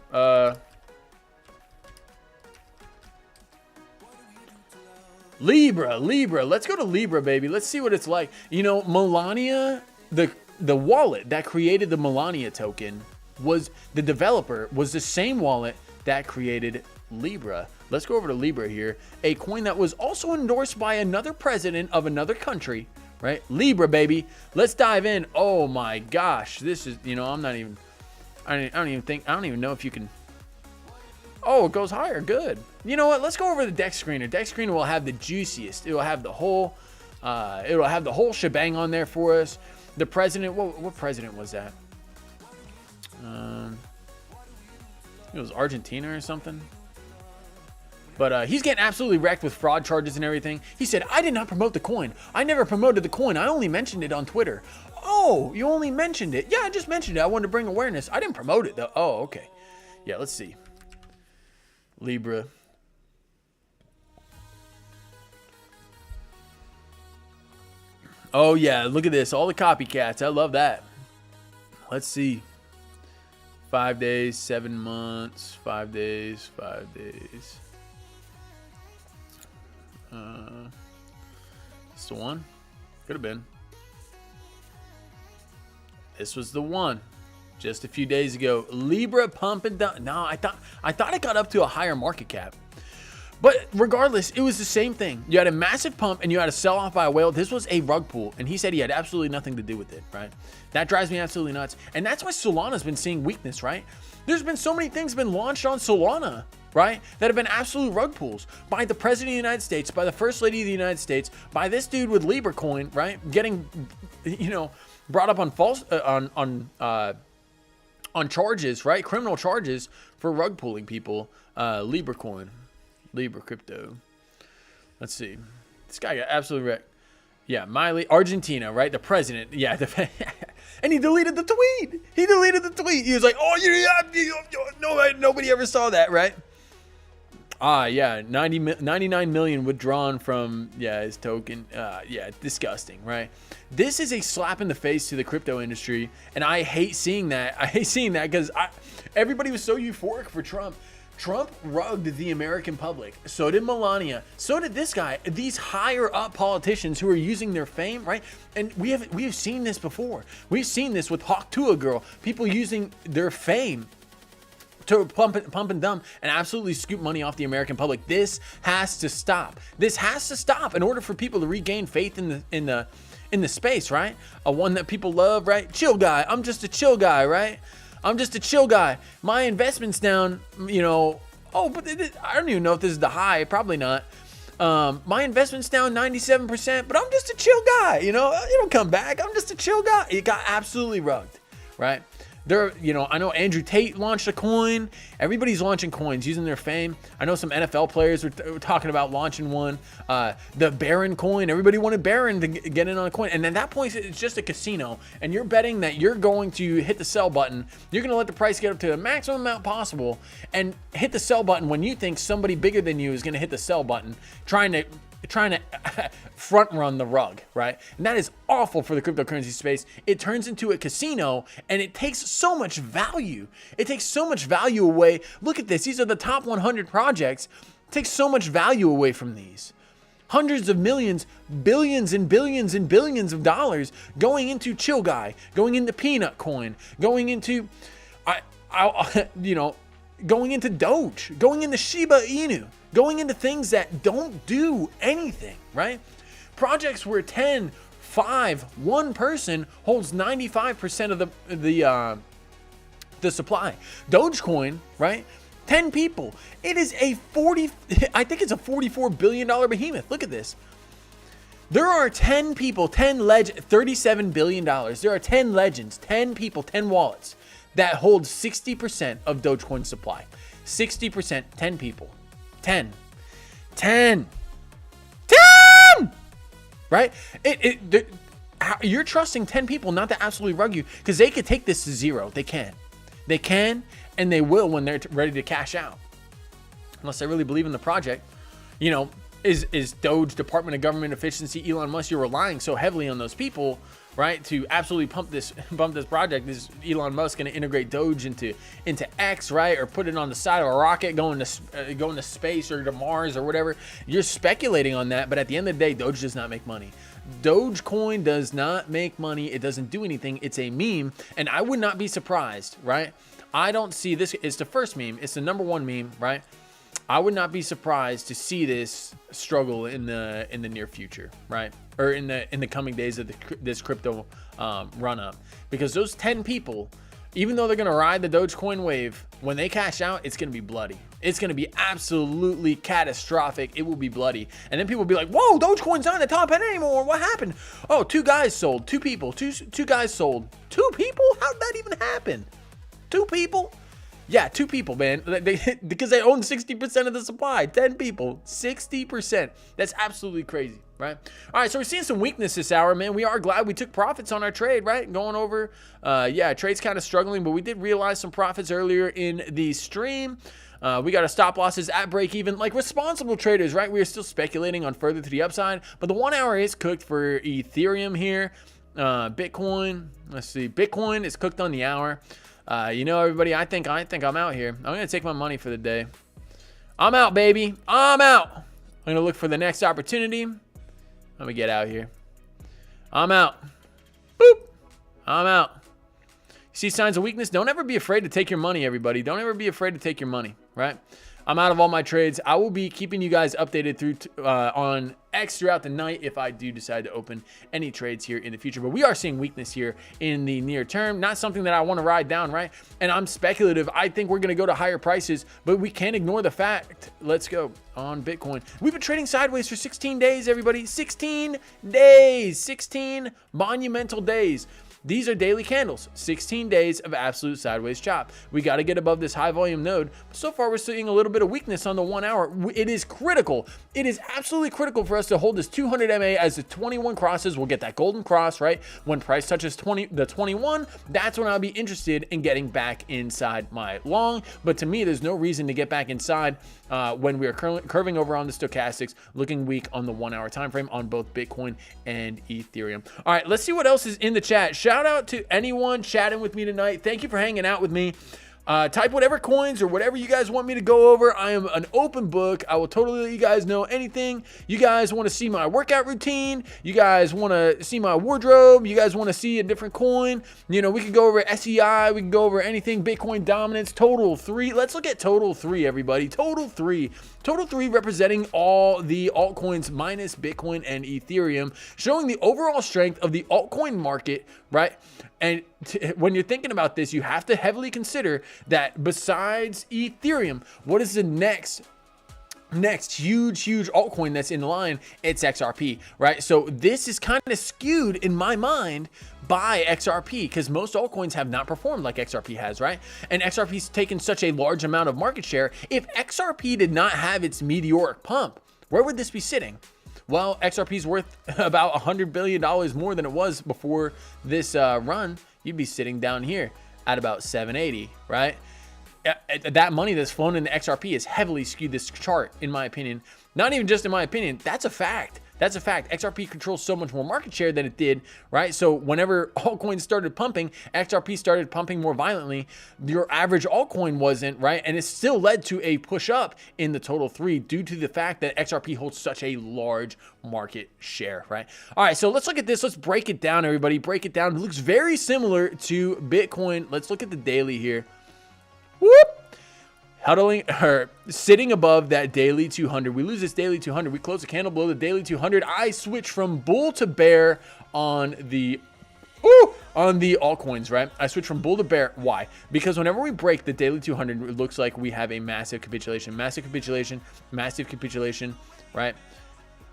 Libra. Let's go to Libra, baby. Let's see what it's like. You know, Melania, the wallet that created the Melania token was the developer, was the same wallet that created Libra. Let's go over to Libra here. A coin that was also endorsed by another president of another country. Right? Libra, baby. Let's dive in. Oh my gosh. This is, you know, I don't even know if you can. Oh, it goes higher. Good. You know what? Let's go over the Dex Screener. Dex Screener will have the juiciest. It will have the whole shebang on there for us. The president, what president was that? It was Argentina or something. But he's getting absolutely wrecked with fraud charges and everything. He said, I did not promote the coin. I never promoted the coin. I only mentioned it on Twitter. Oh, you only mentioned it. Yeah, I just mentioned it. I wanted to bring awareness. I didn't promote it, though. Oh, okay. Yeah, let's see. Libra. Oh yeah, look at this. All the copycats. I love that. Let's see. 5 days, 7 months, 5 days, 5 days. This the one? Could have been. This was the one. Just a few days ago. Libra pumping down. No, I thought it got up to a higher market cap. But regardless, it was the same thing. You had a massive pump and you had a sell off by a whale. This was a rug pull, and he said he had absolutely nothing to do with it, right? That drives me absolutely nuts. And that's why Solana's been seeing weakness, right? There's been so many things been launched on Solana, right? That have been absolute rug pulls by the president of the United States, by the first lady of the United States, by this dude with Libra coin, right? Getting, you know, brought up on false, on charges, right? Criminal charges for rug pulling people. Libra coin. Libra crypto. Let's see. This guy got absolutely wrecked. Yeah, Miley, Argentina, right? The president. Yeah, and he deleted the tweet. He deleted the tweet. He was like, "Oh, nobody ever saw that, right?" Yeah, 99 million withdrawn from his token. Yeah, disgusting, right? This is a slap in the face to the crypto industry, and I hate seeing that. I hate seeing that because everybody was so euphoric for Trump. Trump rugged the American public. So did Melania. So did this guy. These higher up politicians who are using their fame, right? And we have seen this before. We've seen this with Hawk Tuah Girl. People using their fame to pump and dump and absolutely scoop money off the American public. This has to stop. This has to stop in order for people to regain faith in the space, right? A one that people love, right? Chill guy. I'm just a chill guy, right? I'm just a chill guy. My investment's down, you know. Oh, but I don't even know if this is the high. Probably not. My investment's down 97%, but I'm just a chill guy. You know, you don't come back. I'm just a chill guy. It got absolutely rugged, right? There, you know, I know Andrew Tate launched a coin. Everybody's launching coins using their fame. I know some NFL players were talking about launching one. The Baron coin. Everybody wanted Baron to get in on a coin. And at that point, it's just a casino. And you're betting that you're going to hit the sell button. You're going to let the price get up to the maximum amount possible and hit the sell button when you think somebody bigger than you is going to hit the sell button, trying to front run the rug, right? And that is awful for the cryptocurrency space. It turns into a casino and it takes so much value. It takes so much value away. Look at this. These are the top 100 projects. It takes so much value away from these. Hundreds of millions, billions and billions and billions of dollars going into Chill Guy, going into Peanut Coin, going into, going into Doge, going into Shiba Inu, going into things that don't do anything, right? Projects where 10, 5, 1 person holds 95% of the supply. Dogecoin, right? 10 people. It is I think it's a $44 billion behemoth. Look at this. There are 10 people, $37 billion. There are 10 legends, 10 people, 10 wallets that hold 60% of Dogecoin supply. 60%, 10 people. 10. Right? You're trusting 10 people not to absolutely rug you because they could take this to zero. They can, and they will when they're ready to cash out. Unless they really believe in the project. You know, is Doge, Department of Government Efficiency, Elon Musk, you're relying so heavily on those people, right, to absolutely pump this project. Is Elon Musk going to integrate Doge into X, right, or put it on the side of a rocket going to space or to Mars or whatever? You're speculating on that, but at the end of the day, Doge does not make money. Dogecoin does not make money. It doesn't do anything. It's a meme, and I would not be surprised, right? I don't see this. It's the first meme. It's the number one meme, right? I would not be surprised to see this struggle in the near future, right? Or in the coming days of this crypto run up, because those 10 people, even though they're gonna ride the Dogecoin wave, when they cash out, it's gonna be bloody. It's gonna be absolutely catastrophic. It will be bloody, and then people will be like, "Whoa, Dogecoin's not in the top 10 anymore. What happened? Oh, 2 guys sold. 2 people. Two guys sold. 2 people? How did that even happen? 2 people?" Yeah, 2 people, man. Because they own 60% of the supply. 10 people, 60%. That's absolutely crazy, right? All right, so we're seeing some weakness this hour, man. We are glad we took profits on our trade, right? Going over, trade's kind of struggling, but we did realize some profits earlier in the stream. We got our stop losses at break even, like responsible traders, right? We are still speculating on further to the upside, but the 1 hour is cooked for Ethereum here. Bitcoin, let's see, Bitcoin is cooked on the hour. You know, everybody, I think I'm out here. I'm going to take my money for the day. I'm out, baby. I'm out. I'm going to look for the next opportunity. Let me get out here. I'm out. Boop. I'm out. See signs of weakness? Don't ever be afraid to take your money, everybody. Don't ever be afraid to take your money, right? I'm out of all my trades. I will be keeping you guys updated through on X throughout the night if I do decide to open any trades here in the future. But we are seeing weakness here in the near term. Not something that I want to ride down, right? And I'm speculative. I think we're going to go to higher prices, but we can't ignore the fact. Let's go on Bitcoin. We've been trading sideways for 16 days, everybody. 16 days. 16 monumental days. These are daily candles, 16 days of absolute sideways chop. We got to get above this high volume node. So far, we're seeing a little bit of weakness on the 1 hour. It is critical. It is absolutely critical for us to hold this 200 MA as the 21 crosses. We'll get that golden cross, right? When price touches the 21, that's when I'll be interested in getting back inside my long. But to me, there's no reason to get back inside when we are curving over on the stochastics, looking weak on the 1 hour time frame on both Bitcoin and Ethereum. All right, let's see what else is in the chat. Shout out to anyone chatting with me tonight. Thank you for hanging out with me. Type whatever coins or whatever you guys want me to go over. I am an open book. I will totally let you guys know anything. You guys want to see my workout routine. You guys want to see my wardrobe. You guys want to see a different coin. You know, we could go over SEI. We can go over anything. Bitcoin dominance. Total 3. Let's look at total 3, everybody. Total 3. Total 3 representing all the altcoins minus Bitcoin and Ethereum, showing the overall strength of the altcoin market, right? And when you're thinking about this, you have to heavily consider that besides Ethereum, what is the next huge altcoin that's in line? It's XRP, right? So this is kind of skewed in my mind by XRP because most altcoins have not performed like XRP has, right? And XRP's taken such a large amount of market share. If XRP did not have its meteoric pump, where would this be sitting? Well, XRP is worth about $100 billion more than it was before this run. You'd be sitting down here at about 780, right? That money that's flown into XRP has heavily skewed this chart, in my opinion. Not even just in my opinion, that's a fact. That's a fact. XRP controls so much more market share than it did, right? So whenever altcoins started pumping, XRP started pumping more violently. Your average altcoin wasn't, right? And it still led to a push up in the total 3 due to the fact that XRP holds such a large market share, right? All right, so let's look at this. Let's break it down, everybody. Break it down. It looks very similar to Bitcoin. Let's look at the daily here. Whoop! Huddling or sitting above that daily 200. We lose this daily 200. We close the candle below the daily 200. I switch from bull to bear on the altcoins, right? I switch from bull to bear. Why? Because whenever we break the daily 200, it looks like we have a massive capitulation, right?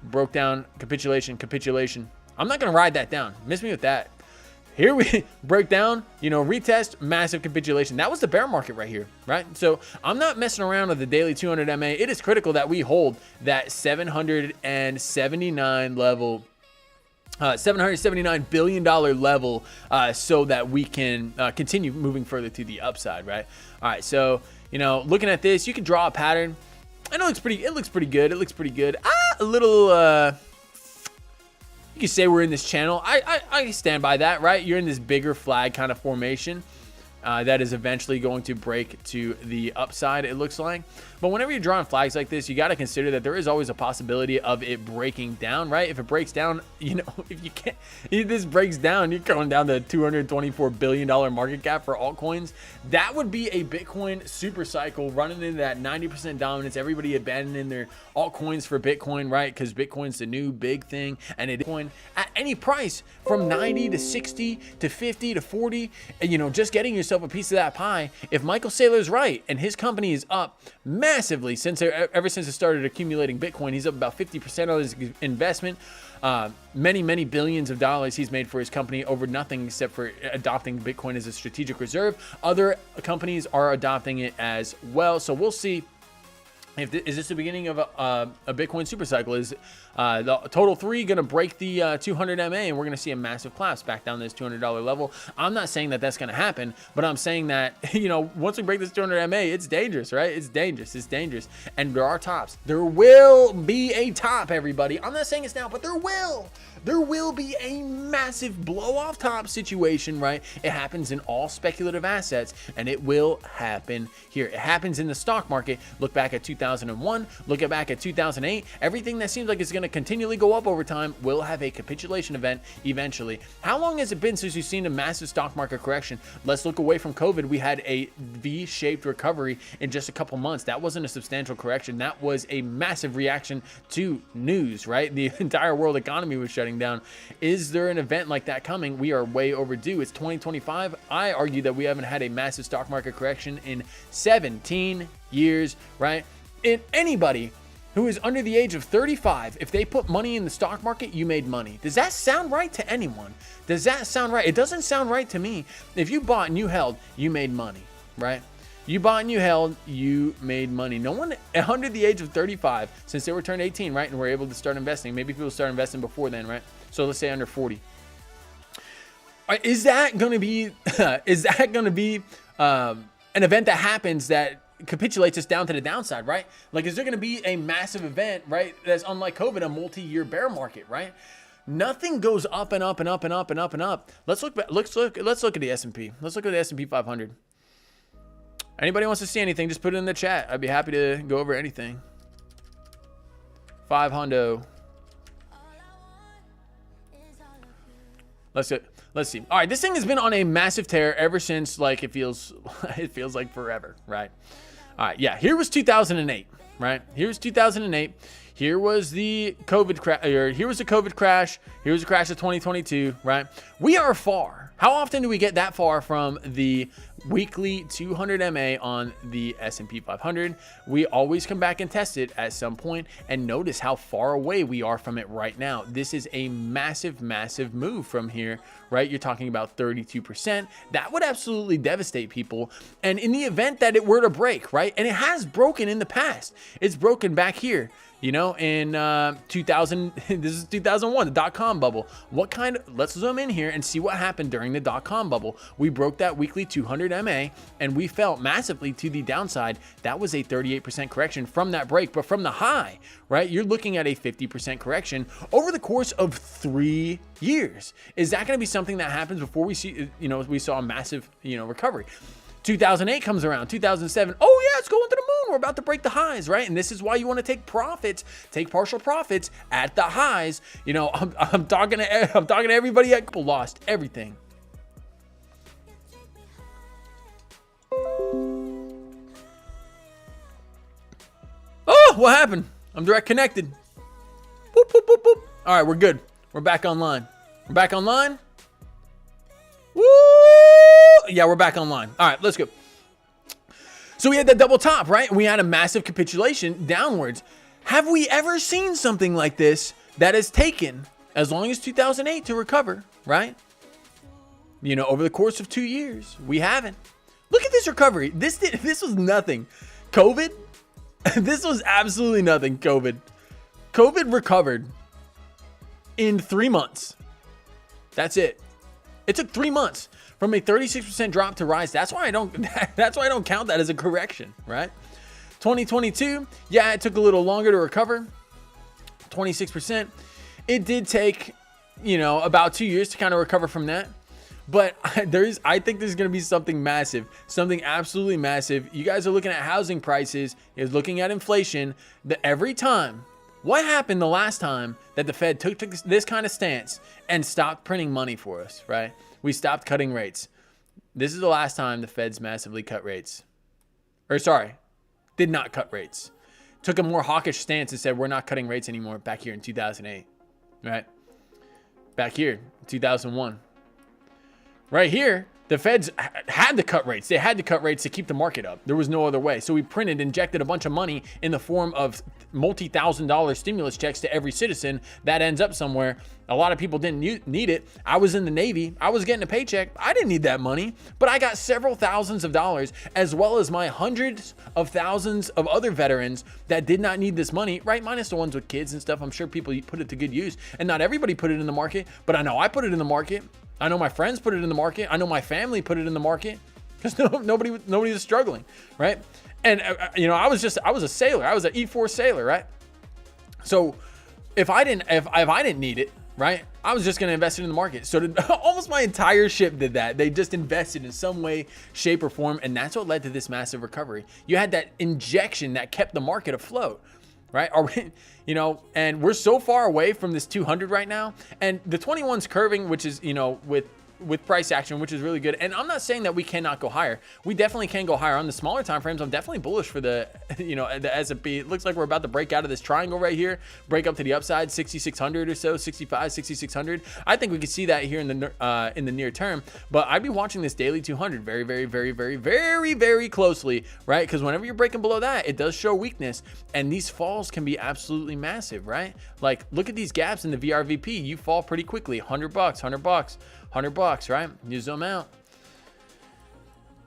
Broke down, capitulation. I'm not going to ride that down. Miss me with that. Here we break down, you know, retest, massive capitulation. That was the bear market right here, right? So I'm not messing around with the daily 200 MA. It is critical that we hold that 779 level, $779 billion level, so that we can continue moving further to the upside, right? All right, so, you know, looking at this, you can draw a pattern. I know it looks pretty good. It looks pretty good. A little, you can say we're in this channel. I stand by that, right? You're in this bigger flag kind of formation that is eventually going to break to the upside, it looks like. But whenever you're drawing flags like this, you got to consider that there is always a possibility of it breaking down, right? If it breaks down, you know, if this breaks down, you're going down to $224 billion market cap for altcoins. That would be a Bitcoin super cycle running into that 90% dominance, everybody abandoning their altcoins for Bitcoin, right? Because Bitcoin's the new big thing, and it Bitcoin at any price from 90 to 60 to 50 to 40, and, you know, just getting yourself a piece of that pie. If Michael Saylor's right and his company is up massively ever since it started accumulating Bitcoin, he's up about 50% on his investment. Many billions of dollars he's made for his company over nothing except for adopting Bitcoin as a strategic reserve. Other companies are adopting it as well. So we'll see Is this the beginning of a Bitcoin super cycle? Is the total 3 going to break the 200 MA and we're going to see a massive collapse back down this $200 level? I'm not saying that that's going to happen, but I'm saying that, you know, once we break this 200 MA, it's dangerous, right? It's dangerous. It's dangerous. And there are tops. There will be a top, everybody. I'm not saying it's now, but there will be a massive blow off top situation, right? It happens in all speculative assets, and it will happen here. It happens in the stock market. Look back at 2001, look back at 2008. Everything that seems like it's going to continually go up over time will have a capitulation event eventually. How long has it been since we've seen a massive stock market correction? Let's look away from COVID. We had a V-shaped recovery in just a couple months. That wasn't a substantial correction. That was a massive reaction to news, right? The entire world economy was shutting down. Is there an event like that coming? We are way overdue. It's 2025. I argue that we haven't had a massive stock market correction in 17 years, right? And anybody who is under the age of 35, if they put money in the stock market, you made money. Does that sound right to anyone? Does that sound right? It doesn't sound right to me. If you bought and you held, you made money, right? You bought and you held, you made money. No one under the age of 35, since they were turned 18, right, and were able to start investing. Maybe people start investing before then, right? So let's say under 40. Is that going to be? An event that happens that capitulates us down to the downside, right? Like, is there going to be a massive event, right? That's unlike COVID, a multi-year bear market, right? Nothing goes up and up and up and up and up and up. Let's look at the S&P. Let's look at the S&P 500. Anybody wants to see anything, just put it in the chat. I'd be happy to go over anything. 500. Let's see. All right, this thing has been on a massive tear ever since, like, it feels like forever, right? All right, yeah. Here was 2008, right? Here's 2008. Here was the COVID crash. Here was the COVID crash. Here was the crash of 2022, right? We are far. How often do we get that far from the weekly 200 MA on the S&P 500? We always come back and test it at some point and notice how far away we are from it right now. This is a massive, massive move from here, right? You're talking about 32%. That would absolutely devastate people. And in the event that it were to break, right? And it has broken in the past. It's broken back here. You know, in 2000, this is 2001, the dot-com bubble. Let's zoom in here and see what happened during the dot-com bubble. We broke that weekly 200 MA and we fell massively to the downside. That was a 38% correction from that break, but from the high, right? You're looking at a 50% correction over the course of 3 years. Is that going to be something that happens before we see, you know, we saw a massive, you know, recovery? 2008 comes around, 2007. Oh yeah, it's going to the moon. We're about to break the highs, right? And this is why you want to take profits, take partial profits at the highs. You know, I'm talking to everybody at Google, lost everything. Oh, what happened? I'm direct connected. Boop, boop, boop, boop. All right, we're good. We're back online. We're back online. Woo! Yeah, we're back online. All right, let's go. So we had that double top, right? We had a massive capitulation downwards. Have we ever seen something like this that has taken as long as 2008 to recover, right? You know, over the course of 2 years, we haven't. Look at this recovery. This was nothing. COVID, this was absolutely nothing. COVID recovered in 3 months. That's it. It took 3 months from a 36% drop to rise. That's why I don't count that as a correction, right? 2022, yeah, it took a little longer to recover. 26%. It did take, you know, about 2 years to kind of recover from that. But I think there's going to be something massive, something absolutely massive. You guys are looking at housing prices, you're looking at inflation. Every time, what happened the last time that the Fed took this kind of stance and stopped printing money for us, right? We stopped cutting rates. This is the last time the Fed's massively cut rates. Or sorry, did not cut rates. Took a more hawkish stance and said, we're not cutting rates anymore back here in 2008, right? Back here, 2001. Right here, the Feds had to cut rates. They had to cut rates to keep the market up. There was no other way. So we injected a bunch of money in the form of multi-$1,000 stimulus checks to every citizen. That ends up somewhere. A lot of people didn't need it. I was in the Navy. I was getting a paycheck. I didn't need that money, but I got several thousands of dollars, as well as my hundreds of thousands of other veterans that did not need this money, right? Minus the ones with kids and stuff. I'm sure people put it to good use, and not everybody put it in the market, but I know I put it in the market. I know my friends put it in the market. I know my family put it in the market, because nobody was struggling, right? And you know, I was a sailor. I was an E4 sailor, right? So if I didn't need it, right, I was just going to invest it in the market. So almost my entire ship did that. They just invested in some way, shape, or form, and that's what led to this massive recovery. You had that injection that kept the market afloat, right? You know, and we're so far away from this 200 right now, and the 21's curving, which is, you know, with price action, which is really good. And I'm not saying that we cannot go higher. We definitely can go higher on the smaller time frames. I'm definitely bullish for the, you know, the S&P. It looks like we're about to break out of this triangle right here, break up to the upside, 6,600 or so, 65, 6,600. I think we could see that here in the near term. But I'd be watching this daily 200 very, very, very, very, very, very closely, right? Because whenever you're breaking below that, it does show weakness, and these falls can be absolutely massive, right? Like, look at these gaps in the VRVP. You fall pretty quickly. $100, $100, right? You zoom out,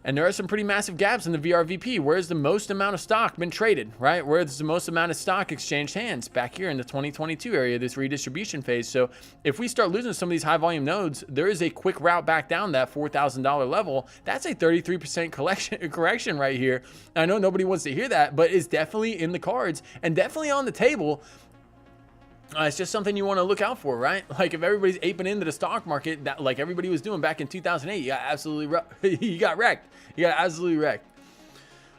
and there are some pretty massive gaps in the VRVP. Where's the most amount of stock been traded, right? Where's the most amount of stock exchanged hands? Back here in the 2022 area, this redistribution phase. So if we start losing some of these high volume nodes, there is a quick route back down that $4,000 level. That's a 33% correction right here. I know nobody wants to hear that, but it's definitely in the cards and definitely on the table. It's just something you want to look out for, right? Like, if everybody's aping into the stock market, that like everybody was doing back in 2008, you got absolutely you got wrecked. You got absolutely wrecked.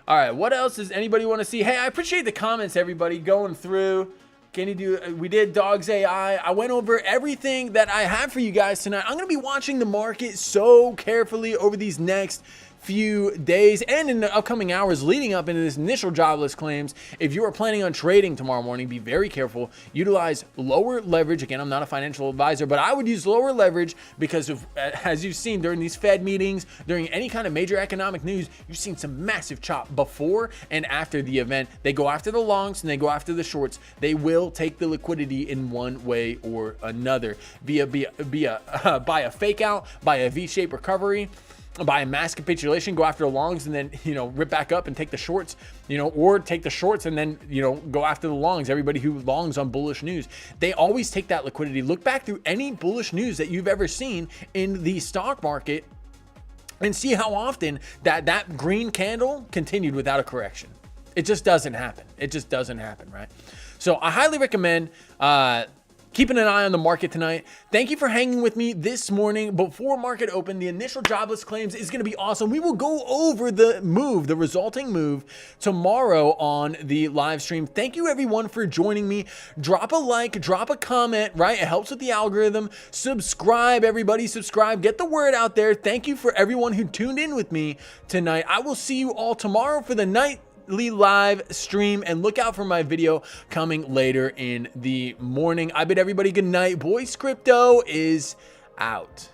All right, what else does anybody want to see? Hey, I appreciate the comments, everybody, going through. We did Dogs AI. I went over everything that I have for you guys tonight. I'm going to be watching the market so carefully over these next few days and in the upcoming hours leading up into this initial jobless claims. If you are planning on trading tomorrow morning, be very careful. Utilize lower leverage. Again, I'm not a financial advisor, but I would use lower leverage because of, as you've seen during these Fed meetings, during any kind of major economic news, you've seen some massive chop before and after the event. They go after the longs and they go after the shorts. They will take the liquidity in one way or another via buy a fake out, buy a V-shaped recovery, buy a mass capitulation, go after the longs, and then, you know, rip back up and take the shorts, you know, or take the shorts and then, you know, go after the longs. Everybody who longs on bullish news, they always take that liquidity. Look back through any bullish news that you've ever seen in the stock market and see how often that green candle continued without a correction. It just doesn't happen. It just doesn't happen, right? So I highly recommend keeping an eye on the market tonight. Thank you for hanging with me this morning before market open. The initial jobless claims is going to be awesome. We will go over the resulting move tomorrow on the live stream. Thank you everyone for joining me. Drop a like, drop a comment, right? It helps with the algorithm. Subscribe, everybody, subscribe. Get the word out there. Thank you for everyone who tuned in with me tonight. I will see you all tomorrow for the nightly live stream, and look out for my video coming later in the morning. I bid everybody good night. Boys Crypto is out.